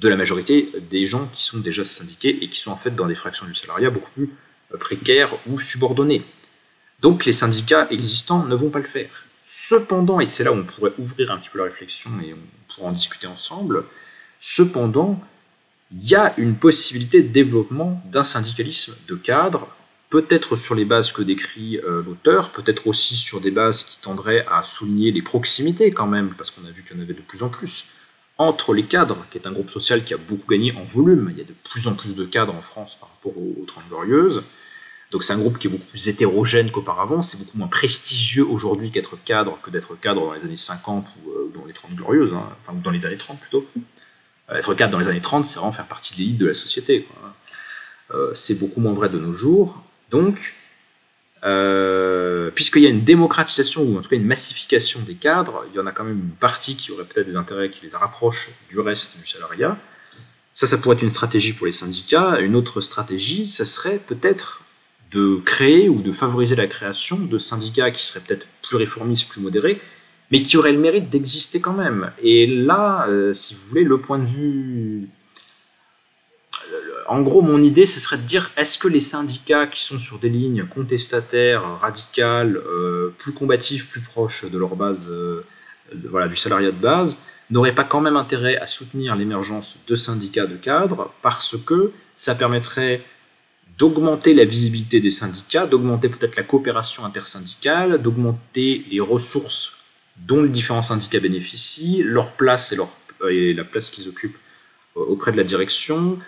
S1: de la majorité des gens qui sont déjà syndiqués et qui sont en fait dans des fractions du salariat beaucoup plus précaires ou subordonnées. Donc les syndicats existants ne vont pas le faire. Cependant, et c'est là où on pourrait ouvrir un petit peu la réflexion et on pourra en discuter ensemble, cependant, il y a une possibilité de développement d'un syndicalisme de cadre, peut-être sur les bases que décrit l'auteur, peut-être aussi sur des bases qui tendraient à souligner les proximités quand même, parce qu'on a vu qu'il y en avait de plus en plus, entre les cadres, qui est un groupe social qui a beaucoup gagné en volume. Il y a de plus en plus de cadres en France par rapport aux 30 Glorieuses. Donc c'est un groupe qui est beaucoup plus hétérogène qu'auparavant, c'est beaucoup moins prestigieux aujourd'hui qu'être cadre que d'être cadre dans les années 50 ou dans les 30 Glorieuses, enfin dans les années 30 plutôt. Être cadre dans les années 30, c'est vraiment faire partie de l'élite de la société, quoi. C'est beaucoup moins vrai de nos jours. Donc, puisqu'il y a une démocratisation, ou en tout cas une massification des cadres, il y en a quand même une partie qui aurait peut-être des intérêts qui les rapprochent du reste du salariat. Ça pourrait être une stratégie pour les syndicats. Une autre stratégie, ça serait peut-être de créer ou de favoriser la création de syndicats qui seraient peut-être plus réformistes, plus modérés, mais qui auraient le mérite d'exister quand même. Et là, si vous voulez, le point de vue... En gros, mon idée, ce serait de dire, est-ce que les syndicats qui sont sur des lignes contestataires, radicales, plus combatifs, plus proches de leur base, du salariat de base, n'auraient pas quand même intérêt à soutenir l'émergence de syndicats de cadres, parce que ça permettrait d'augmenter la visibilité des syndicats, d'augmenter peut-être la coopération intersyndicale, d'augmenter les ressources dont les différents syndicats bénéficient, leur place et la place qu'ils occupent auprès de la direction,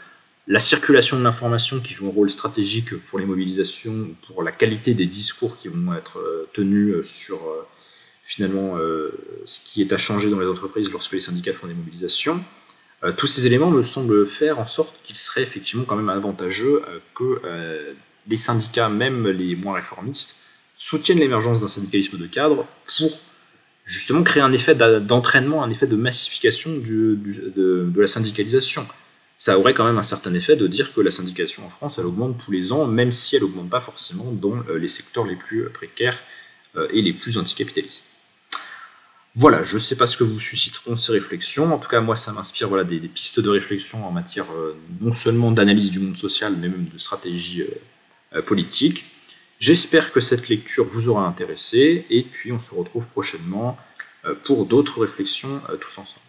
S1: la circulation de l'information qui joue un rôle stratégique pour les mobilisations, pour la qualité des discours qui vont être tenus sur finalement ce qui est à changer dans les entreprises lorsque les syndicats font des mobilisations. Tous ces éléments me semblent faire en sorte qu'il serait effectivement quand même avantageux que les syndicats, même les moins réformistes, soutiennent l'émergence d'un syndicalisme de cadre pour justement créer un effet d'entraînement, un effet de massification de la syndicalisation. Ça aurait quand même un certain effet de dire que la syndication en France, elle augmente tous les ans, même si elle n'augmente pas forcément dans les secteurs les plus précaires et les plus anticapitalistes. Voilà, je ne sais pas ce que vous susciteront ces réflexions. En tout cas, moi, ça m'inspire des pistes de réflexion en matière non seulement d'analyse du monde social, mais même de stratégie politique. J'espère que cette lecture vous aura intéressé, et puis on se retrouve prochainement pour d'autres réflexions tous ensemble.